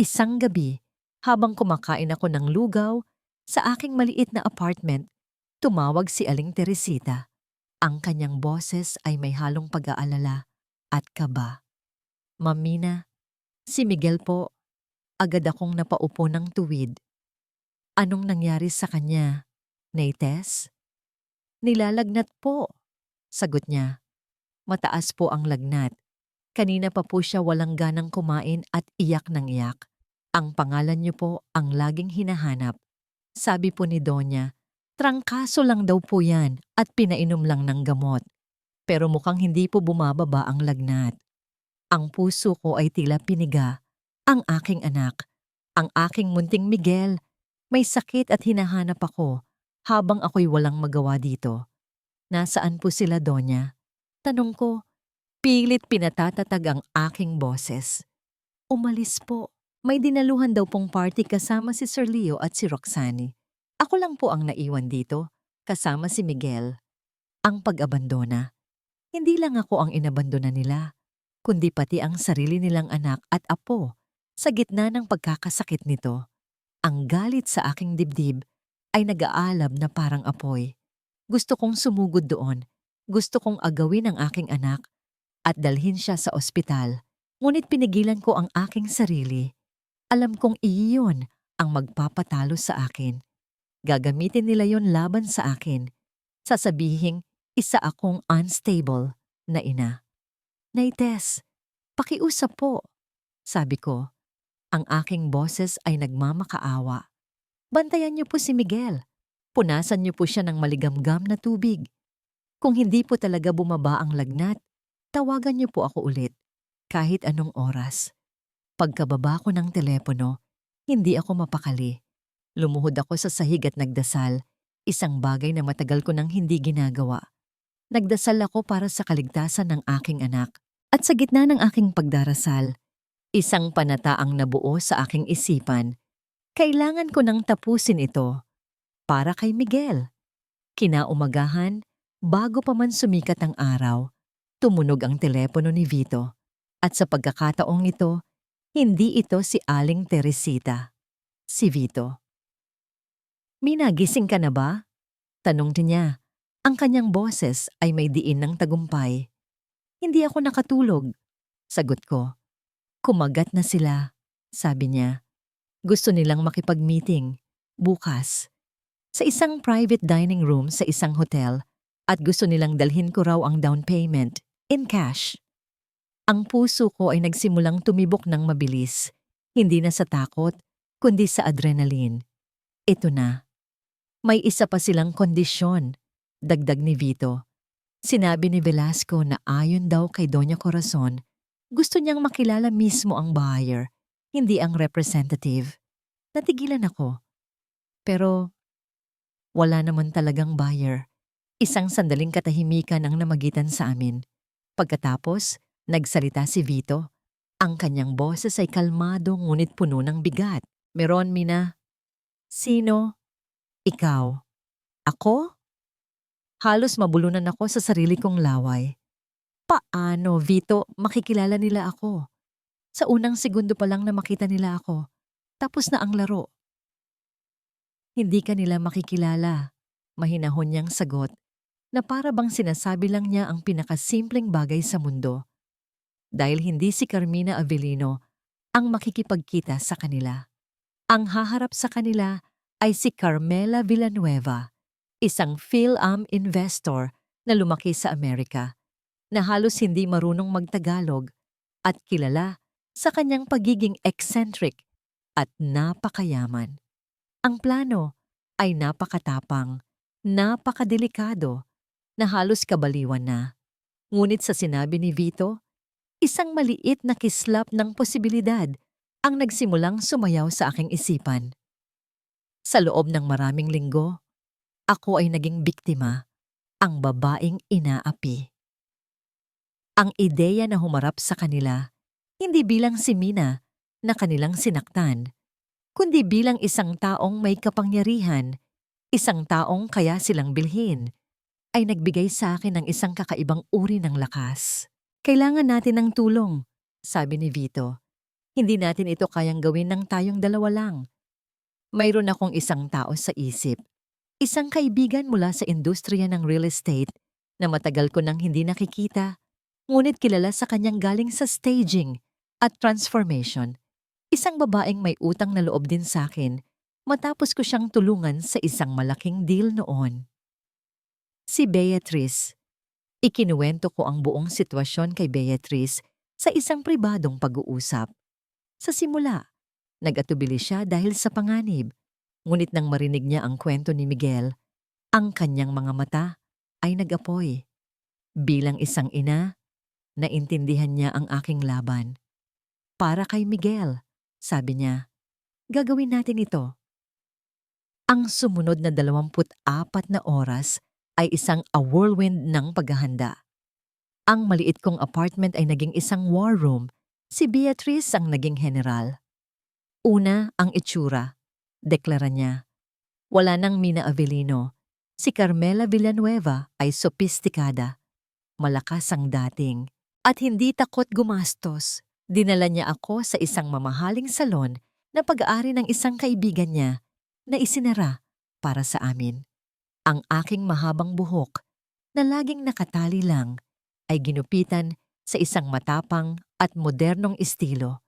Isang gabi, habang kumakain ako ng lugaw sa aking maliit na apartment, tumawag si Aling Teresita. Ang kanyang boses ay may halong pag-aalala at kaba. Mamina, si Miguel po. Agad akong napaupo ng tuwid. Anong nangyari sa kanya? Naites? Nilalagnat po, sagot niya. Mataas po ang lagnat. Kanina pa po siya walang ganang kumain at iyak ng iyak. Ang pangalan niyo po ang laging hinahanap. Sabi po ni Donya, trangkaso lang daw po yan at pinainom lang ng gamot. Pero mukhang hindi po bumababa ang lagnat. Ang puso ko ay tila piniga. Ang aking anak, ang aking munting Miguel, may sakit at hinahanap ako habang ako'y walang magawa dito. Nasaan po sila, Donya? Tanong ko, pilit pinatatatag ang aking boses. Umalis po. May dinaluhan daw pong party kasama si Sir Leo at si Roxane. Ako lang po ang naiwan dito, kasama si Miguel. Ang pag-abandona. Hindi lang ako ang inabandona nila, kundi pati ang sarili nilang anak at apo. Sa gitna ng pagkakasakit nito, ang galit sa aking dibdib ay nag-aalab na parang apoy. Gusto kong sumugod doon. Gusto kong agawin ang aking anak at dalhin siya sa ospital. Ngunit pinigilan ko ang aking sarili. Alam kong iyon ang magpapatalo sa akin. Gagamitin nila yon laban sa akin. Sasabihing isa akong unstable na ina. Naites, pakiusap po, sabi ko. Ang aking boses ay nagmamakaawa. Bantayan niyo po si Miguel. Punasan niyo po siya ng maligamgam na tubig. Kung hindi po talaga bumaba ang lagnat, tawagan niyo po ako ulit, kahit anong oras. Pagkababa ko ng telepono, hindi ako mapakali. Lumuhod ako sa sahig at nagdasal, isang bagay na matagal ko nang hindi ginagawa. Nagdasal ako para sa kaligtasan ng aking anak. At sa gitna ng aking pagdarasal, isang panataang nabuo sa aking isipan. Kailangan ko nang tapusin ito para kay Miguel. Kinaumagahan, bago pa man sumikat ang araw, tumunog ang telepono ni Vito. At sa pagkakataong ito, hindi ito si Aling Teresita. Si Vito. "Mina, gising ka na ba?" Tanong niya. Ang kanyang boses ay may diin ng tagumpay. "Hindi ako nakatulog." Sagot ko. "Kumagat na sila," sabi niya. "Gusto nilang makipag-meeting. Bukas. Sa isang private dining room sa isang hotel at gusto nilang dalhin ko raw ang down payment in cash." Ang puso ko ay nagsimulang tumibok ng mabilis. Hindi na sa takot, kundi sa adrenaline. Ito na. May isa pa silang kondisyon, dagdag ni Vito. Sinabi ni Velasco na ayon daw kay Doña Corazon, gusto niyang makilala mismo ang buyer, hindi ang representative. Natigilan ako. Pero wala naman talagang buyer. Isang sandaling katahimikan ang namagitan sa amin. Pagkatapos, nagsalita si Vito. Ang kanyang boses ay kalmado ngunit puno ng bigat. "Meron, Mina." "Sino?" "Ikaw." "Ako?" Halos mabulunan ako sa sarili kong laway. Paano, Vito, makikilala nila ako? Sa unang segundo pa lang na makita nila ako, tapos na ang laro. "Hindi ka nila makikilala," mahinahon niyang sagot, na para bang sinasabi lang niya ang pinakasimpleng bagay sa mundo. Dahil hindi si Carmina Avellino ang makikipagkita sa kanila. Ang haharap sa kanila ay si Carmela Villanueva, isang PhilAm investor na lumaki sa Amerika, na halos hindi marunong magtagalog at kilala sa kanyang pagiging eccentric at napakayaman. Ang plano ay napakatapang, napakadelikado, na halos kabaliwan na. Ngunit sa sinabi ni Vito, isang maliit na kislap ng posibilidad ang nagsimulang sumayaw sa aking isipan. Sa loob ng maraming linggo, ako ay naging biktima, ang babaeng inaapi. Ang ideya na humarap sa kanila, hindi bilang si Mina na kanilang sinaktan, kundi bilang isang taong may kapangyarihan, isang taong kaya silang bilhin, ay nagbigay sa akin ng isang kakaibang uri ng lakas. "Kailangan natin ng tulong," sabi ni Vito. "Hindi natin ito kayang gawin ng tayong dalawa lang." Mayroon akong isang tao sa isip. Isang kaibigan mula sa industriya ng real estate na matagal ko nang hindi nakikita, ngunit kilala sa kanyang galing sa staging at transformation. Isang babaeng may utang na loob din sa akin matapos ko siyang tulungan sa isang malaking deal noon. Si Beatrice. Ikinuwento ko ang buong sitwasyon kay Beatrice sa isang pribadong pag-uusap. Sa simula, nag-atubili siya dahil sa panganib. Ngunit nang marinig niya ang kwento ni Miguel, ang kanyang mga mata ay nag-apoy. Bilang isang ina, naintindihan niya ang aking laban. "Para kay Miguel," sabi niya, "gagawin natin ito." Ang sumunod na 24 na oras ay isang whirlwind ng paghahanda. Ang maliit kong apartment ay naging isang war room. Si Beatrice ang naging general. Una, ang itsura. Deklara niya. Wala nang Mina Avellino. Si Carmela Villanueva ay sopistikada. Malakas ang dating. At hindi takot gumastos. Dinala niya ako sa isang mamahaling salon na pag-aari ng isang kaibigan niya na isinara para sa amin. Ang aking mahabang buhok na laging nakatali lang ay ginupitan sa isang matapang at modernong estilo.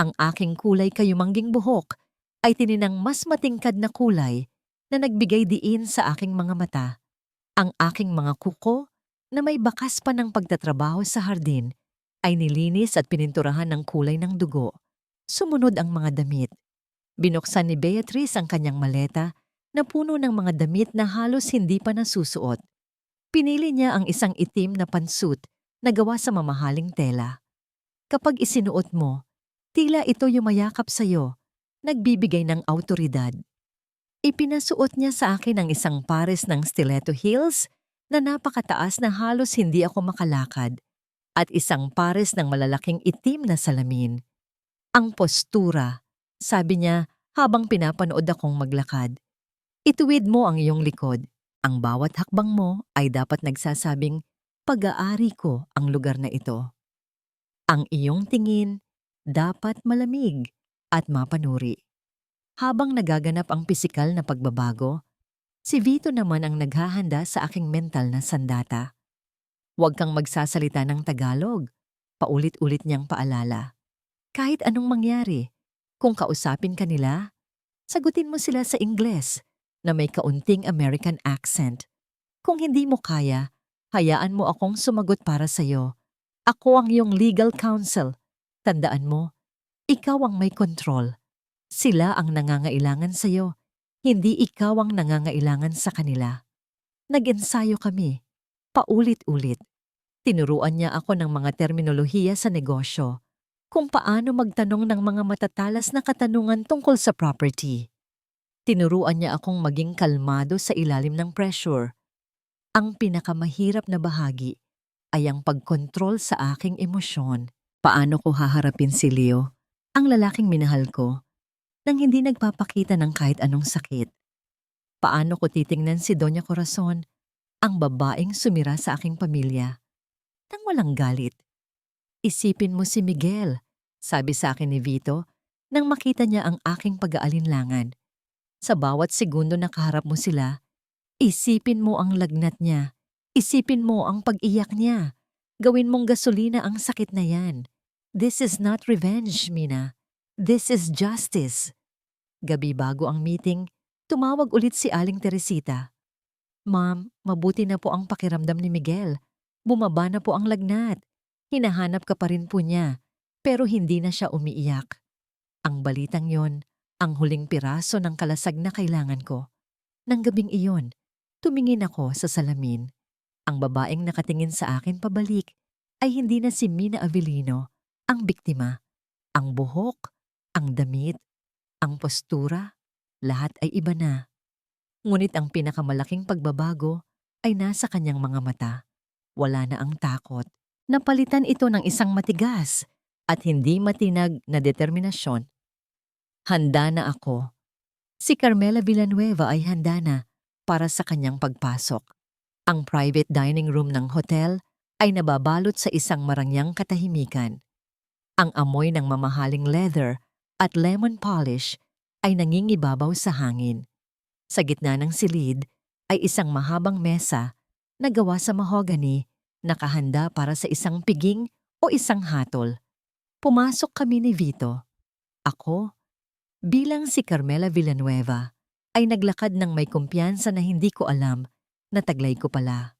Ang aking kulay kayumangging buhok ay tininang mas matingkad na kulay na nagbigay diin sa aking mga mata. Ang aking mga kuko na may bakas pa ng pagtatrabaho sa hardin ay nilinis at pininturahan ng kulay ng dugo. Sumunod ang mga damit. Binuksan ni Beatrice ang kanyang maleta na puno ng mga damit na halos hindi pa nasusuot. Pinili niya ang isang itim na pantsuit na gawa sa mamahaling tela. Kapag isinuot mo, tila ito yumayakap sa'yo, nagbibigay ng awtoridad. Ipinasuot niya sa akin ang isang pares ng stiletto heels na napakataas na halos hindi ako makalakad at isang pares ng malalaking itim na salamin. Ang postura, sabi niya habang pinapanood akong maglakad. Ituwid mo ang iyong likod. Ang bawat hakbang mo ay dapat nagsasabing, pag-aari ko ang lugar na ito. Ang iyong tingin dapat malamig at mapanuri. Habang nagaganap ang pisikal na pagbabago, si Vito naman ang naghahanda sa aking mental na sandata. Huwag kang magsasalita ng Tagalog, paulit-ulit niyang paalala. Kahit anong mangyari, kung kausapin ka nila, sagutin mo sila sa Ingles na may kaunting American accent. Kung hindi mo kaya, hayaan mo akong sumagot para sa'yo. Ako ang iyong legal counsel. Tandaan mo, ikaw ang may control. Sila ang nangangailangan sa'yo, hindi ikaw ang nangangailangan sa kanila. Nag-ensayo kami, paulit-ulit. Tinuruan niya ako ng mga terminolohiya sa negosyo, kung paano magtanong ng mga matatalas na katanungan tungkol sa property. Tinuruan niya akong maging kalmado sa ilalim ng pressure. Ang pinakamahirap na bahagi ay ang pagkontrol sa aking emosyon. Paano ko haharapin si Leo, ang lalaking minahal ko, nang hindi nagpapakita ng kahit anong sakit? Paano ko titingnan si Doña Corazon, ang babaeng sumira sa aking pamilya, nang walang galit? Isipin mo si Miguel, sabi sa akin ni Vito, nang makita niya ang aking pag-aalinlangan. Sa bawat segundo na kaharap mo sila, isipin mo ang lagnat niya. Isipin mo ang pag-iyak niya. Gawin mong gasolina ang sakit na yan. This is not revenge, Mina. This is justice. Gabi bago ang meeting, tumawag ulit si Aling Teresita. Ma'am, mabuti na po ang pakiramdam ni Miguel. Bumaba na po ang lagnat. Hinahanap ka pa rin po niya, pero hindi na siya umiiyak. Ang balitang yon, ang huling piraso ng kalasag na kailangan ko. Nang gabing iyon, tumingin ako sa salamin. Ang babaeng nakatingin sa akin pabalik ay hindi na si Mina Avellino, ang biktima. Ang buhok, ang damit, ang postura, lahat ay iba na. Ngunit ang pinakamalaking pagbabago ay nasa kanyang mga mata. Wala na ang takot. Napalitan ito ng isang matigas at hindi matinag na determinasyon. Handa na ako. Si Carmela Villanueva ay handa na para sa kanyang pagpasok. Ang private dining room ng hotel ay nababalot sa isang marangyang katahimikan. Ang amoy ng mamahaling leather at lemon polish ay nangingibabaw sa hangin. Sa gitna ng silid ay isang mahabang mesa na gawa sa mahogany, nakahanda para sa isang piging o isang hatol. Pumasok kami ni Vito. Ako, bilang si Carmela Villanueva, ay naglakad ng may kumpiyansa na hindi ko alam na taglay ko pala.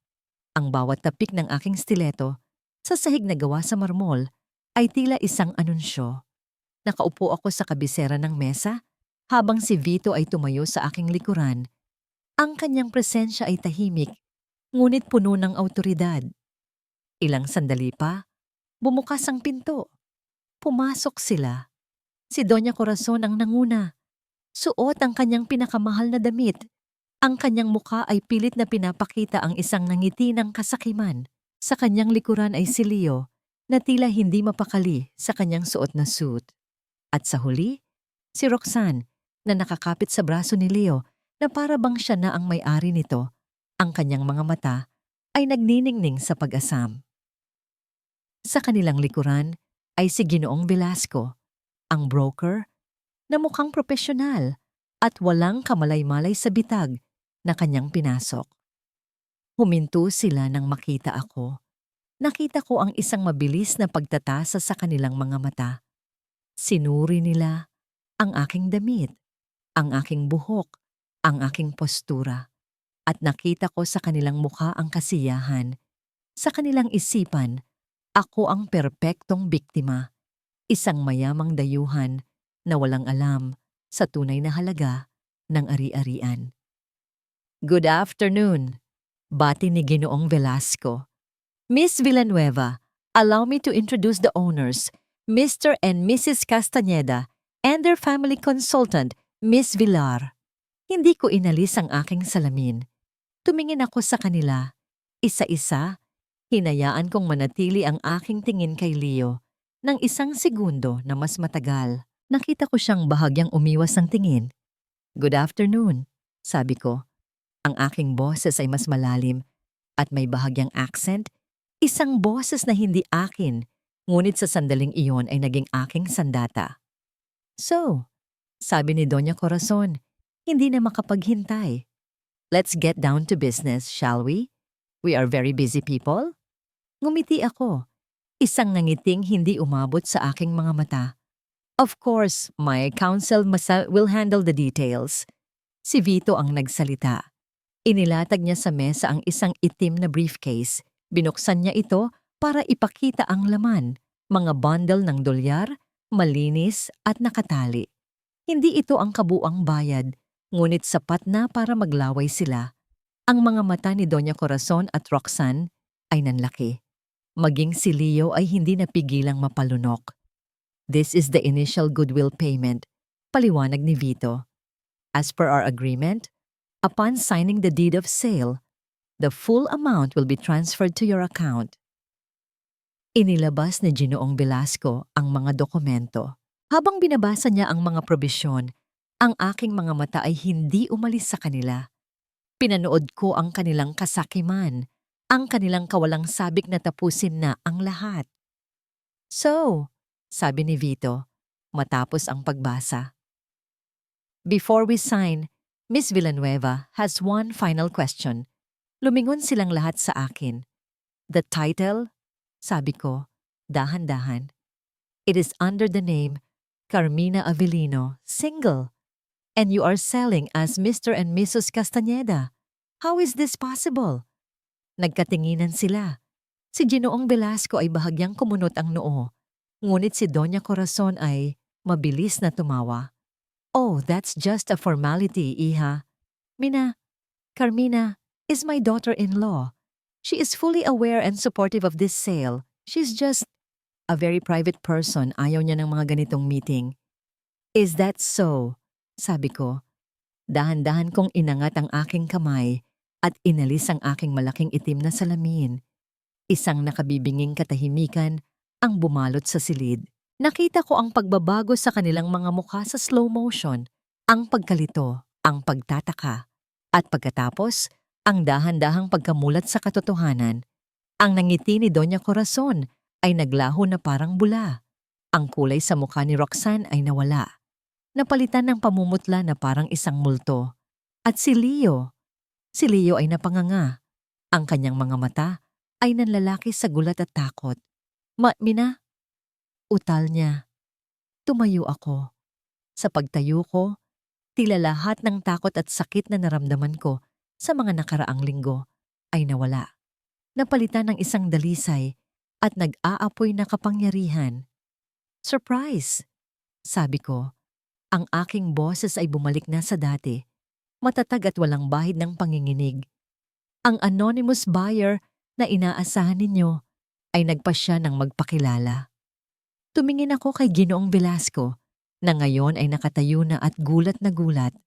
Ang bawat tapik ng aking stiletto sa sahig na gawa sa marmol ay tila isang anunsyo. Nakaupo ako sa kabisera ng mesa habang si Vito ay tumayo sa aking likuran. Ang kanyang presensya ay tahimik, ngunit puno ng awtoridad. Ilang sandali pa, bumukas ang pinto. Pumasok sila. Si Doña Corazon ang nanguna. Suot ang kanyang pinakamahal na damit. Ang kanyang muka ay pilit na pinapakita ang isang ngiti ng kasakiman. Sa kanyang likuran ay si Leo, na tila hindi mapakali sa kanyang suot na suit. At sa huli, si Roxanne, na nakakapit sa braso ni Leo na para bang siya na ang may-ari nito. Ang kanyang mga mata ay nagniningning sa pag-asam. Sa kanilang likuran ay si Ginoong Velasco, ang broker, na mukhang propesyonal at walang kamalay-malay sa bitag na kanyang pinasok. Huminto sila nang makita ako. Nakita ko ang isang mabilis na pagtatasa sa kanilang mga mata. Sinuri nila ang aking damit, ang aking buhok, ang aking postura, at nakita ko sa kanilang mukha ang kasiyahan. Sa kanilang isipan, ako ang perpektong biktima. Isang mayamang dayuhan na walang alam sa tunay na halaga ng ari-arian. Good afternoon, bati ni Ginoong Velasco. Miss Villanueva, allow me to introduce the owners, Mr. and Mrs. Castañeda, and their family consultant, Miss Villar. Hindi ko inalis ang aking salamin. Tumingin ako sa kanila. Isa-isa, hinayaan kong manatili ang aking tingin kay Leo ng isang segundo na mas matagal. Nakita ko siyang bahagyang umiwas ng tingin. Good afternoon, sabi ko. Ang aking boses ay mas malalim at may bahagyang accent, isang boses na hindi akin, ngunit sa sandaling iyon ay naging aking sandata. So, sabi ni Doña Corazon, hindi na makapaghintay. Let's get down to business, shall we? We are very busy people. Ngumiti ako, isang nangiting hindi umabot sa aking mga mata. Of course, my counsel will handle the details. Si Vito ang nagsalita. Inilatag niya sa mesa ang isang itim na briefcase. Binuksan niya ito para ipakita ang laman, mga bundle ng dolyar, malinis at nakatali. Hindi ito ang kabuang bayad, ngunit sapat na para maglaway sila. Ang mga mata ni Doña Corazon at Roxanne ay nanlaki. Maging si Leo ay hindi napigilang mapalunok. This is the initial goodwill payment, paliwanag ni Vito. As per our agreement, upon signing the deed of sale, the full amount will be transferred to your account. Inilabas ni Ginoong Velasco ang mga dokumento. Habang binabasa niya ang mga probisyon, ang aking mga mata ay hindi umalis sa kanila. Pinanood ko ang kanilang kasakiman, ang kanilang kawalang sabik na tapusin na ang lahat. So, sabi ni Vito, matapos ang pagbasa. Before we sign, Miss Villanueva has one final question. Lumingon silang lahat sa akin. The title? Sabi ko, dahan-dahan. It is under the name Carmina Avellino, single. And you are selling as Mr. and Mrs. Castañeda. How is this possible? Nagkatinginan sila. Si Ginoong Velasco ay bahagyang kumunot ang noo, ngunit si Doña Corazon ay mabilis na tumawa. Oh, that's just a formality, Iha. Carmina is my daughter-in-law. She is fully aware and supportive of this sale. She's just a very private person. Ayaw niya ng mga ganitong meeting. Is that so? Sabi ko. Dahan-dahan kong inangat ang aking kamay at inalis ang aking malaking itim na salamin. Isang nakabibinging katahimikan ang bumalot sa silid. Nakita ko ang pagbabago sa kanilang mga mukha sa slow motion, ang pagkalito, ang pagtataka, at pagkatapos, ang dahan-dahang pagkamulat sa katotohanan. Ang nangiti ni Doña Corazon ay naglaho na parang bula. Ang kulay sa mukha ni Roxanne ay nawala. Napalitan ng pamumutla na parang isang multo. At si Leo ay napanganga. Ang kanyang mga mata ay nanlalaki sa gulat at takot. Utal niya. Tumayo ako. Sa pagtayo ko, tila lahat ng takot at sakit na naramdaman ko sa mga nakaraang linggo ay nawala. Napalitan ng isang dalisay at nag-aapoy na kapangyarihan. Surprise! Sabi ko, ang aking boses ay bumalik na sa dati. Matatag at walang bahid ng panginginig. Ang anonymous buyer na inaasahan ninyo ay nagpasya ng magpakilala. Tumingin ako kay Ginoong Velasco na ngayon ay nakatayo na at gulat na gulat.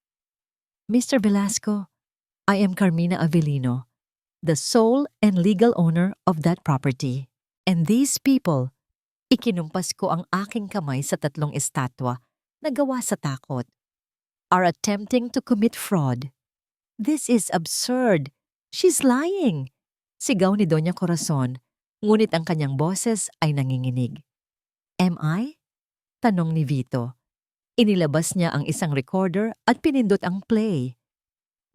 Mr. Velasco, I am Carmina Avellino, the sole and legal owner of that property. And these people, ikinumpas ko ang aking kamay sa tatlong estatwa na gawa sa takot, are attempting to commit fraud. This is absurd. She's lying. Sigaw ni Doña Corazon, ngunit ang kanyang boses ay nanginginig. Am I? Tanong ni Vito. Inilabas niya ang isang recorder at pinindot ang play.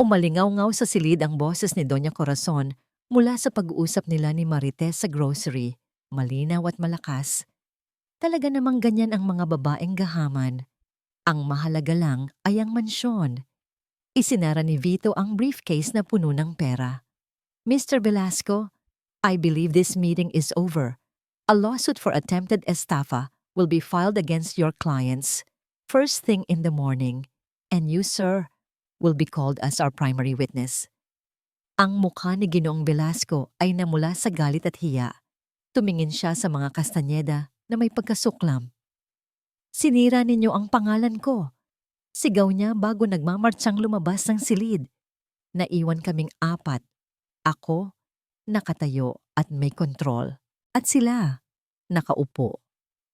Umalingaw-ngaw sa silid ang boses ni Doña Corazon mula sa pag-uusap nila ni Marites sa grocery, malinaw at malakas. Talaga namang ganyan ang mga babaeng gahaman. Ang mahalaga lang ay ang mansyon. Isinara ni Vito ang briefcase na puno ng pera. Mr. Velasco, I believe this meeting is over. A lawsuit for attempted estafa will be filed against your clients first thing in the morning, and you, sir, will be called as our primary witness. Ang mukha ni Ginoong Velasco ay namula sa galit at hiya. Tumingin siya sa mga Castañeda na may pagkasuklam. Sinira ninyo ang pangalan ko. Sigaw niya bago nagmamartsang lumabas ng silid. Naiwan kaming apat. Ako, nakatayo at may kontrol. At sila, nakaupo,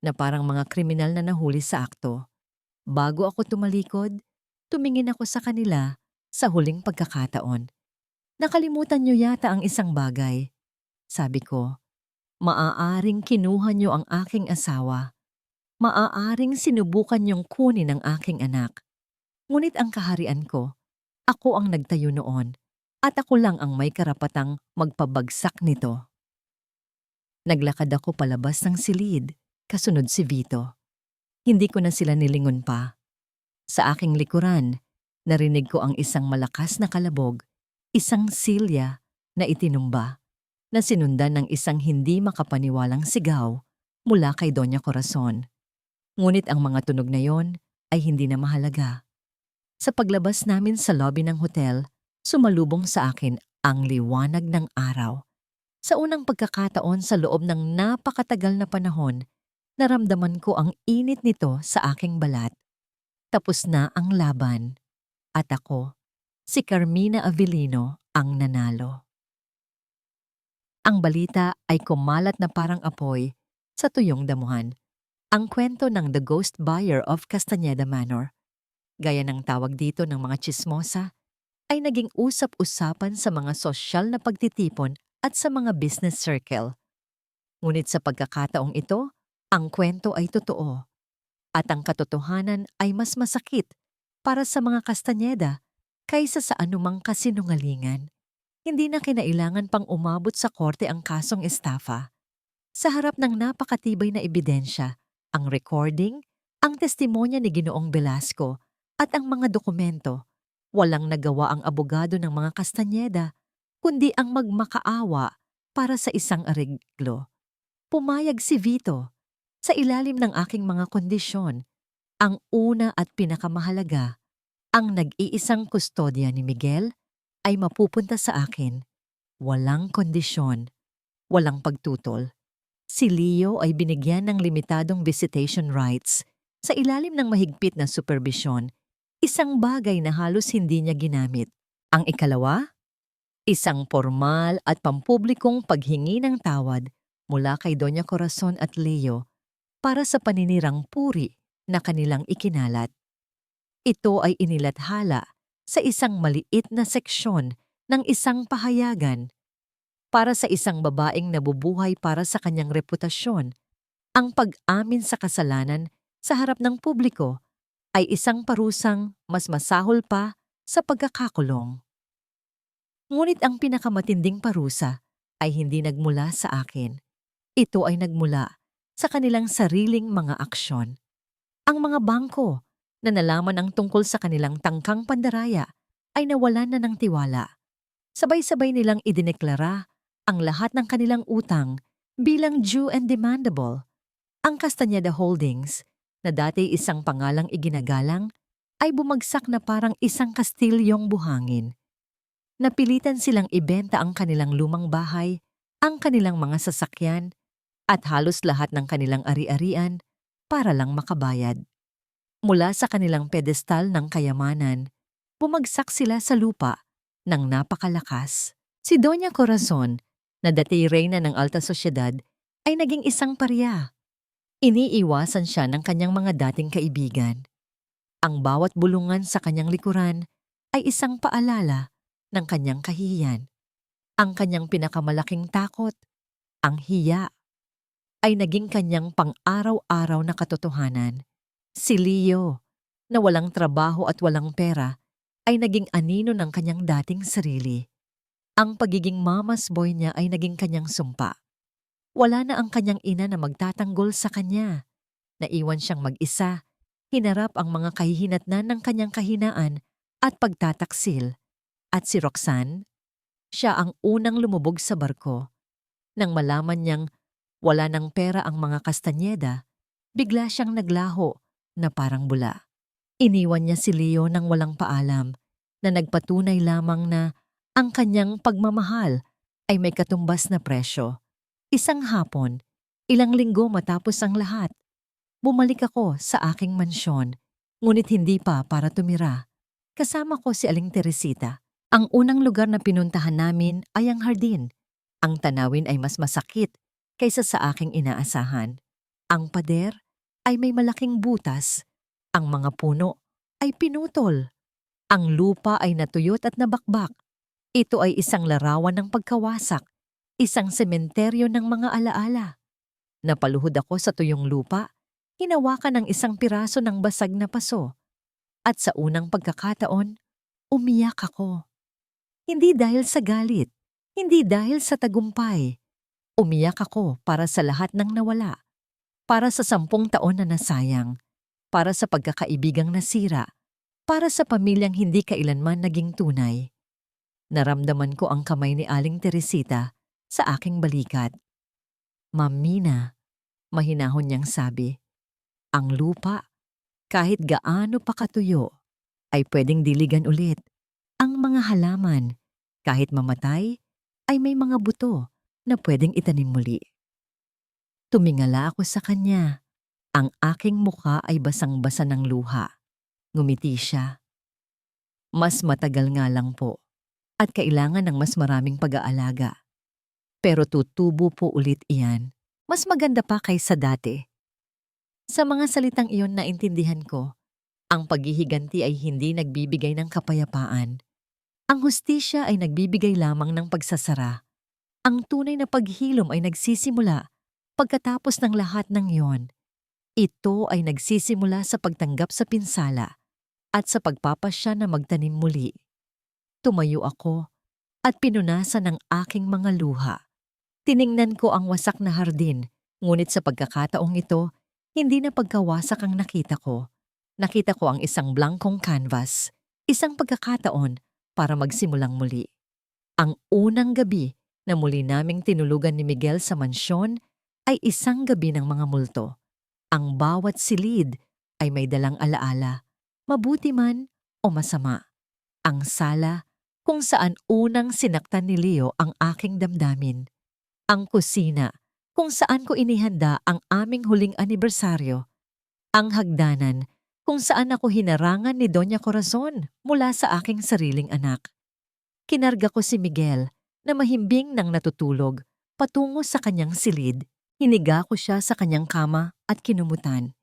na parang mga kriminal na nahuli sa akto. Bago ako tumalikod, tumingin ako sa kanila sa huling pagkakataon. Nakalimutan niyo yata ang isang bagay. Sabi ko, maaaring kinuha niyo ang aking asawa. Maaaring sinubukan niyong kunin ang aking anak. Ngunit ang kaharian ko, ako ang nagtayo noon at ako lang ang may karapatang magpabagsak nito. Naglakad ako palabas ng silid, kasunod si Vito. Hindi ko na sila nilingon pa. Sa aking likuran, narinig ko ang isang malakas na kalabog, isang silya na itinumba, na sinundan ng isang hindi makapaniwalang sigaw mula kay Doña Corazon. Ngunit ang mga tunog na yon ay hindi na mahalaga. Sa paglabas namin sa lobby ng hotel, sumalubong sa akin ang liwanag ng araw. Sa unang pagkakataon sa loob ng napakatagal na panahon, naramdaman ko ang init nito sa aking balat. Tapos na ang laban. At ako, si Carmina Avellino, ang nanalo. Ang balita ay kumalat na parang apoy sa tuyong damuhan. Ang kwento ng The Ghost Buyer of Castañeda Manor, gaya ng tawag dito ng mga tsismosa, ay naging usap-usapan sa mga sosyal na pagtitipon at sa mga business circle. Ngunit sa pagkakataong ito, ang kwento ay totoo. At ang katotohanan ay mas masakit para sa mga Castañeda kaysa sa anumang kasinungalingan. Hindi na kinailangan pang umabot sa korte ang kasong estafa. Sa harap ng napakatibay na ebidensya, ang recording, ang testimonya ni Ginoong Velasco at ang mga dokumento, walang nagawa ang abogado ng mga Castañeda, kundi ang magmakaawa para sa isang areglo. Pumayag si Vito sa ilalim ng aking mga kondisyon. Ang una at pinakamahalaga, ang nag-iisang kustodya ni Miguel ay mapupunta sa akin. Walang kondisyon, walang pagtutol. Si Leo ay binigyan ng limitadong visitation rights sa ilalim ng mahigpit na superbisyon, isang bagay na halos hindi niya ginamit. Ang ikalawa, isang formal at pampublikong paghingi ng tawad mula kay Doña Corazon at Leo para sa paninirang puri na kanilang ikinalat. Ito ay inilathala sa isang maliit na seksyon ng isang pahayagan. Para sa isang babaeng nabubuhay para sa kanyang reputasyon, ang pag-amin sa kasalanan sa harap ng publiko ay isang parusang mas masahol pa sa pagkakakulong. Ngunit ang pinakamatinding parusa ay hindi nagmula sa akin. Ito ay nagmula sa kanilang sariling mga aksyon. Ang mga bangko na nalaman ang tungkol sa kanilang tangkang pandaraya ay nawalan na ng tiwala. Sabay-sabay nilang idineklara ang lahat ng kanilang utang bilang due and demandable. Ang Castañeda Holdings, na dati isang pangalang iginagalang, ay bumagsak na parang isang kastilyong buhangin. Napilitan silang ibenta ang kanilang lumang bahay, ang kanilang mga sasakyan, at halos lahat ng kanilang ari-arian para lang makabayad. Mula sa kanilang pedestal ng kayamanan, bumagsak sila sa lupa ng napakalakas. Si Doña Corazon, na dati reyna ng alta sosyedad, ay naging isang parya. Iniiwasan siya ng kanyang mga dating kaibigan. Ang bawat bulungan sa kanyang likuran ay isang paalala ng kanyang kahihiyan. Ang kanyang pinakamalaking takot, ang hiya, ay naging kanyang pang-araw-araw na katotohanan. Si Leo, na walang trabaho at walang pera, ay naging anino ng kanyang dating sarili. Ang pagiging mama's boy niya ay naging kanyang sumpa. Wala na ang kanyang ina na magtatanggol sa kanya. Naiwan siyang mag-isa, hinarap ang mga kahihinatnan ng kanyang kahinaan at pagtataksil. At si Roxanne, siya ang unang lumubog sa barko. Nang malaman niyang wala ng pera ang mga Castañeda, Bigla siyang naglaho na parang bula. Iniwan niya si Leo nang walang paalam na nagpatunay lamang na ang kanyang pagmamahal ay may katumbas na presyo. Isang hapon, ilang linggo matapos ang lahat, bumalik ako sa aking mansyon, ngunit hindi pa para tumira. Kasama ko si Aling Teresita. Ang unang lugar na pinuntahan namin ay ang hardin. Ang tanawin ay mas masakit kaysa sa aking inaasahan. Ang pader ay may malaking butas. Ang mga puno ay pinutol. Ang lupa ay natuyot at nabakbak. Ito ay isang larawan ng pagkawasak, isang sementeryo ng mga alaala. Napaluhod ako sa tuyong lupa, hinawakan ng isang piraso ng basag na paso. At sa unang pagkakataon, umiyak ako. Hindi dahil sa galit, hindi dahil sa tagumpay. Umiyak ako para sa lahat ng nawala, para sa 10 taon na nasayang, para sa pagkakaibigang nasira, para sa pamilyang hindi kailanman naging tunay. Naramdaman ko ang kamay ni Aling Teresita sa aking balikat. Ma'am Mina, mahinahon niyang sabi, ang lupa, kahit gaano pa katuyo, ay pwedeng diligan ulit. Ang mga halaman, kahit mamatay, ay may mga buto na pwedeng itanim muli. Tumingala ako sa kanya. Ang aking mukha ay basang-basa ng luha. Ngumiti siya. Mas matagal nga lang po at kailangan ng mas maraming pag-aalaga. Pero tutubo po ulit iyan. Mas maganda pa kaysa dati. Sa mga salitang iyon naintindihan ko, ang paghihiganti ay hindi nagbibigay ng kapayapaan. Ang hustisya ay nagbibigay lamang ng pagsasara. Ang tunay na paghilom ay nagsisimula pagkatapos ng lahat ng iyon. Ito ay nagsisimula sa pagtanggap sa pinsala at sa pagpapasya na magtanim muli. Tumayo ako at pinunasan ng aking mga luha. Tiningnan ko ang wasak na hardin, ngunit sa pagkakataong ito, hindi na pagkawasak ang nakita ko. Nakita ko ang isang blankong canvas, isang pagkakataon para magsimulang muli. Ang unang gabi na muli naming tinulugan ni Miguel sa mansyon ay isang gabi ng mga multo. Ang bawat silid ay may dalang alaala, mabuti man o masama. Ang sala kung saan unang sinaktan ni Leo ang aking damdamin. Ang kusina kung saan ko inihanda ang aming huling anibersaryo. Ang hagdanan kung saan ako hinarangan ni Doña Corazon mula sa aking sariling anak. Kinarga ko si Miguel na mahimbing nang natutulog patungo sa kanyang silid. Hiniga ko siya sa kanyang kama at kinumutan.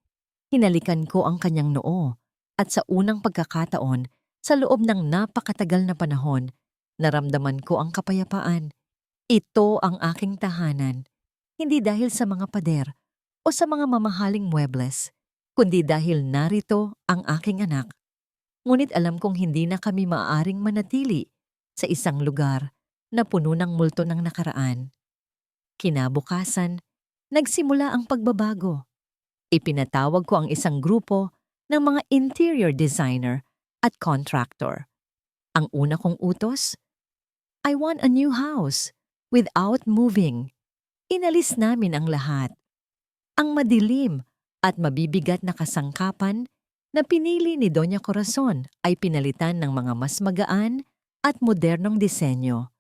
Hinalikan ko ang kanyang noo at sa unang pagkakataon, sa loob ng napakatagal na panahon, naramdaman ko ang kapayapaan. Ito ang aking tahanan, hindi dahil sa mga pader o sa mga mamahaling muebles, kundi dahil narito ang aking anak. Ngunit alam kong hindi na kami maaaring manatili sa isang lugar na puno ng multo ng nakaraan. Kinabukasan, nagsimula ang pagbabago. Ipinatawag ko ang isang grupo ng mga interior designer at contractor. Ang una kong utos, I want a new house without moving. Inalis namin ang lahat. Ang madilim at mabibigat na kasangkapan na pinili ni Doña Corazon ay pinalitan ng mga mas magaan at modernong disenyo.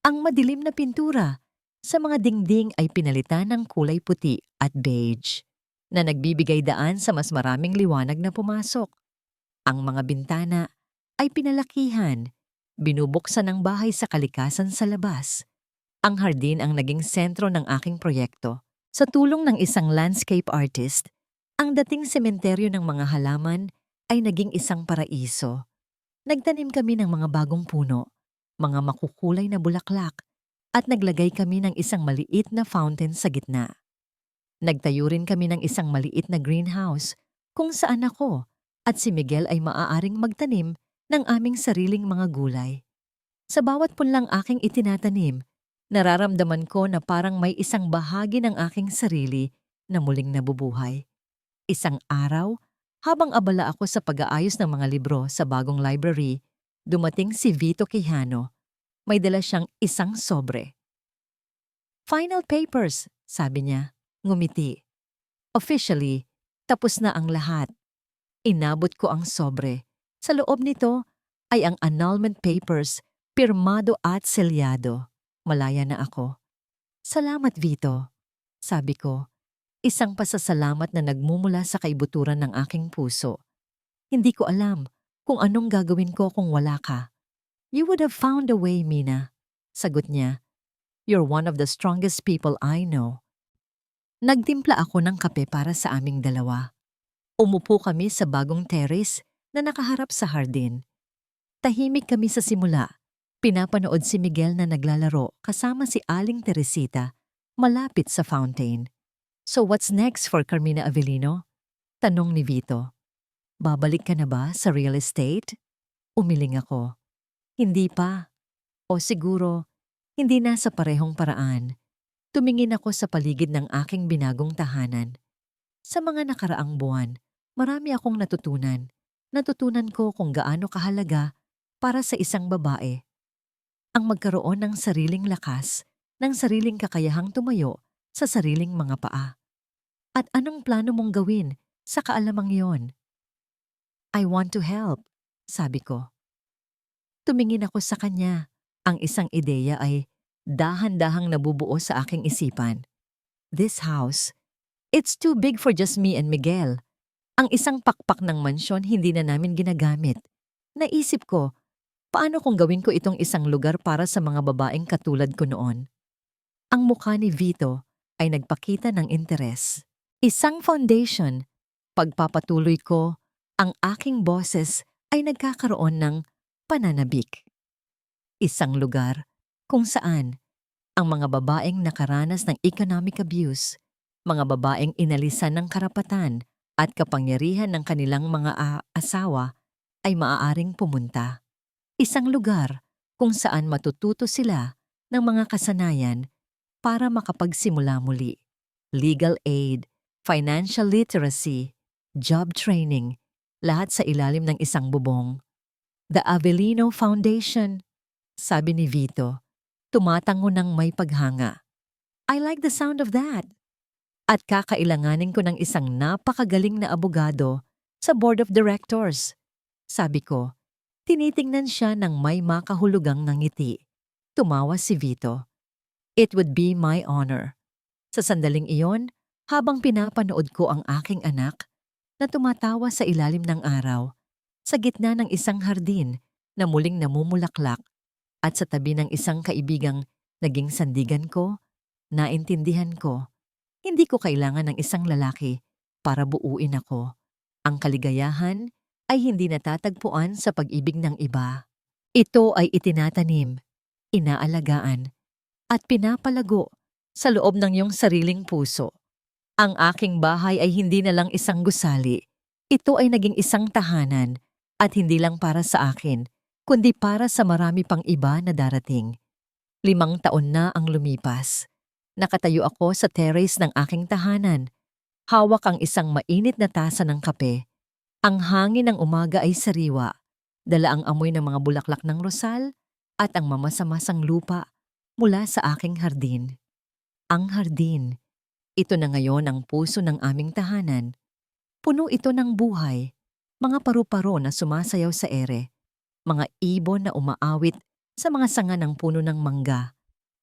Ang madilim na pintura sa mga dingding ay pinalitan ng kulay puti at beige na nagbibigay daan sa mas maraming liwanag na pumasok. Ang mga bintana ay pinalakihan, binubuksan ng bahay sa kalikasan sa labas. Ang hardin ang naging sentro ng aking proyekto. Sa tulong ng isang landscape artist, ang dating sementeryo ng mga halaman ay naging isang paraiso. Nagtanim kami ng mga bagong puno, mga makukulay na bulaklak, at naglagay kami ng isang maliit na fountain sa gitna. Nagtayo rin kami ng isang maliit na greenhouse kung saan ako at si Miguel ay maaaring magtanim ng aming sariling mga gulay. Sa bawat punlang aking itinatanim, nararamdaman ko na parang may isang bahagi ng aking sarili na muling nabubuhay. Isang araw, habang abala ako sa pag-aayos ng mga libro sa bagong library, dumating si Vito Quijano. May dala siyang isang sobre. Final papers, sabi niya, ngumiti. Officially, Tapos na ang lahat. Inabot ko ang sobre. Sa loob nito ay ang annulment papers, pirmado at selyado. Malaya na ako. Salamat, Vito. Sabi ko, isang pasasalamat na nagmumula sa kaibuturan ng aking puso. Hindi ko alam kung anong gagawin ko kung wala ka. You would have found a way, Mina. Sagot niya. You're one of the strongest people I know. Nagtimpla ako ng kape para sa aming dalawa. Umupo kami sa bagong terrace na nakaharap sa hardin. Tahimik kami sa simula. Pinapanood si Miguel na naglalaro kasama si Aling Teresita malapit sa fountain. So what's next for Carmina Avellino? Tanong ni Vito. Babalik ka na ba sa real estate? Umiling ako. Hindi pa. O siguro, hindi na sa parehong paraan. Tumingin ako sa paligid ng aking binagong tahanan. Sa mga nakaraang buwan, marami akong natutunan. Natutunan ko kung gaano kahalaga para sa isang babae ang magkaroon ng sariling lakas, ng sariling kakayahang tumayo sa sariling mga paa. At anong plano mong gawin sa kaalamang yon? I want to help, sabi ko. Tumingin ako sa kanya. Ang isang ideya ay dahan-dahang nabubuo sa aking isipan. This house, it's too big for just me and Miguel. Ang isang pakpak ng mansyon hindi na namin ginagamit. Naisip ko, paano kung gawin ko itong isang lugar para sa mga babaeng katulad ko noon? Ang mukha ni Vito ay nagpakita ng interes. Isang foundation. Pagpapatuloy ko, ang aking boses ay nagkakaroon ng pananabik. Isang lugar kung saan ang mga babaeng nakaranas ng economic abuse, mga babaeng inalisan ng karapatan at kapangyarihan ng kanilang mga asawa ay maaaring pumunta. Isang lugar kung saan matututo sila ng mga kasanayan para makapagsimula muli. Legal aid, financial literacy, job training, lahat sa ilalim ng isang bubong. The Avellino Foundation, sabi ni Vito, tumatango ng may paghanga. I like the sound of that. At kakailanganin ko ng isang napakagaling na abogado sa board of directors. Sabi ko, tinitingnan siya ng may makahulugang ngiti. Tumawa si Vito. It would be my honor. Sa sandaling iyon, habang pinapanood ko ang aking anak na tumatawa sa ilalim ng araw, sa gitna ng isang hardin na muling namumulaklak at sa tabi ng isang kaibigang naging sandigan ko, naintindihan ko, hindi ko kailangan ng isang lalaki para buuin ako. Ang kaligayahan ay hindi natatagpuan sa pag-ibig ng iba. Ito ay itinatanim, inaalagaan, at pinapalago sa loob ng iyong sariling puso. Ang aking bahay ay hindi na lang isang gusali. Ito ay naging isang tahanan at hindi lang para sa akin, kundi para sa marami pang iba na darating. 5 taon na ang lumipas. Nakatayo ako sa terrace ng aking tahanan. Hawak ang isang mainit na tasa ng kape. Ang hangin ng umaga ay sariwa. Dala ang amoy ng mga bulaklak ng rosal at ang mamasa-masang lupa mula sa aking hardin. Ang hardin, ito na ngayon ang puso ng aming tahanan. Puno ito ng buhay, mga paru-paro na sumasayaw sa ere, mga ibon na umaawit sa mga sanga ng puno ng mangga,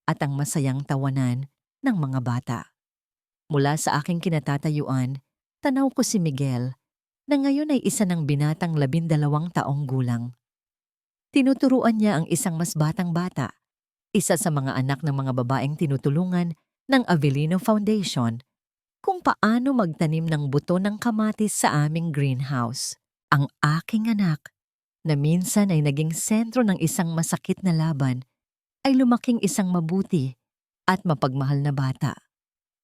at ang masayang tawanan ng mga bata. Mula sa aking kinatatayuan, tanaw ko si Miguel, na ngayon ay isa ng binatang 12 taong gulang. Tinuturuan niya ang isang mas batang bata, isa sa mga anak ng mga babaeng tinutulungan ng Avellino Foundation, kung paano magtanim ng buto ng kamatis sa aming greenhouse. Ang aking anak, na minsan ay naging sentro ng isang masakit na laban, ay lumaking isang mabuti at mapagmahal na bata.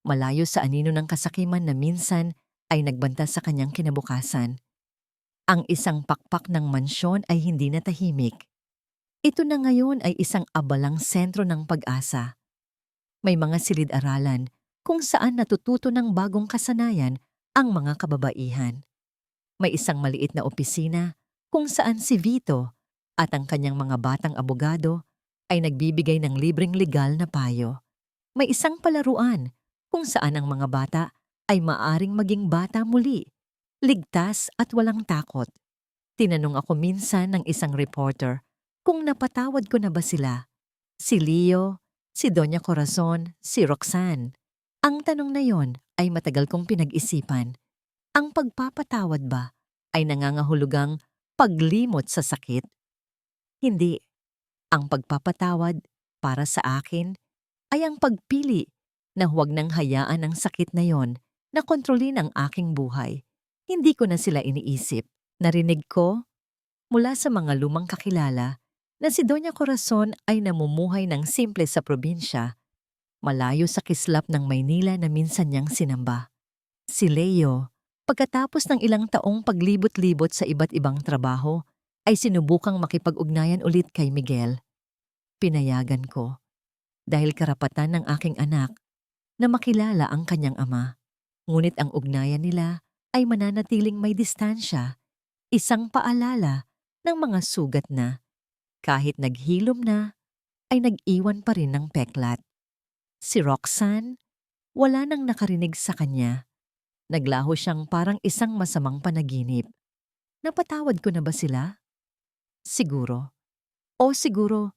Malayo sa anino ng kasakiman na minsan ay nagbanta sa kanyang kinabukasan. Ang isang pakpak ng mansyon ay hindi na tahimik. Ito na ngayon ay isang abalang sentro ng pag-asa. May mga silid-aralan kung saan natututo ng bagong kasanayan ang mga kababaihan. May isang maliit na opisina kung saan si Vito at ang kanyang mga batang abogado ay nagbibigay ng libreng legal na payo. May isang palaruan kung saan ang mga bata ay maaring maging bata muli ligtas at walang takot. Tinanong ako minsan ng isang reporter kung napatawad ko na ba sila. Si Leo, si Doña Corazon, si Roxanne. Ang tanong na yon ay matagal kong pinag-isipan. Ang pagpapatawad ba ay nangangahulugang paglimot sa sakit? Hindi. Ang pagpapatawad para sa akin ay ang pagpili na huwag nang hayaan ang sakit na yon na kontrolin ang aking buhay. Hindi ko na sila iniisip. Narinig ko mula sa mga lumang kakilala na si Doña Corazon ay namumuhay ng simple sa probinsya, malayo sa kislap ng Maynila na minsan niyang sinamba. Si Leo, pagkatapos ng ilang taong paglibot-libot sa iba't ibang trabaho, ay sinubukang makipag-ugnayan ulit kay Miguel. Pinayagan ko dahil karapatan ng aking anak na makilala ang kanyang ama. Ngunit ang ugnayan nila ay mananatiling may distansya, isang paalala ng mga sugat na, kahit naghilom na, ay nag-iwan pa rin ng peklat. Si Roxanne, wala nang nakarinig sa kanya. Naglaho siyang parang isang masamang panaginip. Napatawad ko na ba sila? Siguro. O siguro,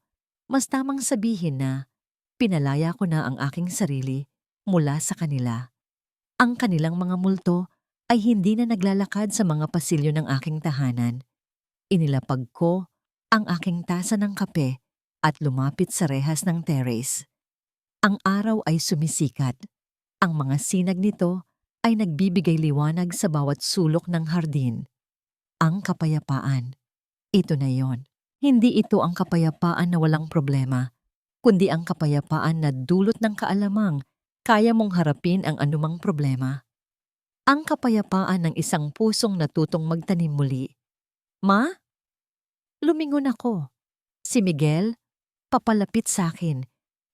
mas tamang sabihin na pinalaya ko na ang aking sarili mula sa kanila. Ang kanilang mga multo ay hindi na naglalakad sa mga pasilyo ng aking tahanan. Inilapag ko ang aking tasa ng kape at lumapit sa rehas ng terrace. Ang araw ay sumisikat. Ang mga sinag nito ay nagbibigay liwanag sa bawat sulok ng hardin. Ang kapayapaan. Ito na yon. Hindi ito ang kapayapaan na walang problema, kundi ang kapayapaan na dulot ng kaalamang kaya mong harapin ang anumang problema. Ang kapayapaan ng isang pusong natutong magtanim muli. Ma? Lumingon ako. Si Miguel, papalapit sa akin.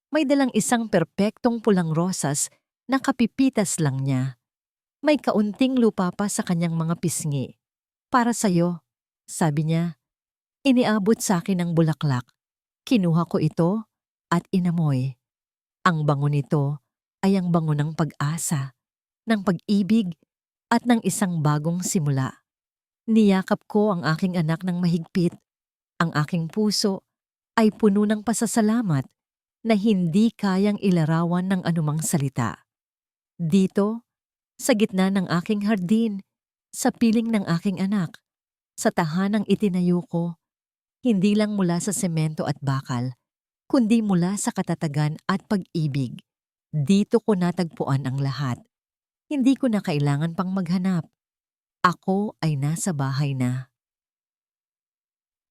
May dalang isang perpektong pulang rosas na kapipitas lang niya. May kaunting lupa pa sa kanyang mga pisngi. Para sa'yo, sabi niya. Iniabot sa akin ang bulaklak. Kinuha ko ito at inamoy. Ang bango nito ay ang bango ng pag-asa, ng pag-ibig at ng isang bagong simula. Niyakap ko ang aking anak ng mahigpit. Ang aking puso ay puno ng pasasalamat na hindi kayang ilarawan ng anumang salita. Dito, sa gitna ng aking hardin, sa piling ng aking anak, sa tahanang itinayo ko, hindi lang mula sa semento at bakal, kundi mula sa katatagan at pag-ibig. Dito ko natagpuan ang lahat. Hindi ko na kailangan pang maghanap. Ako ay nasa bahay na.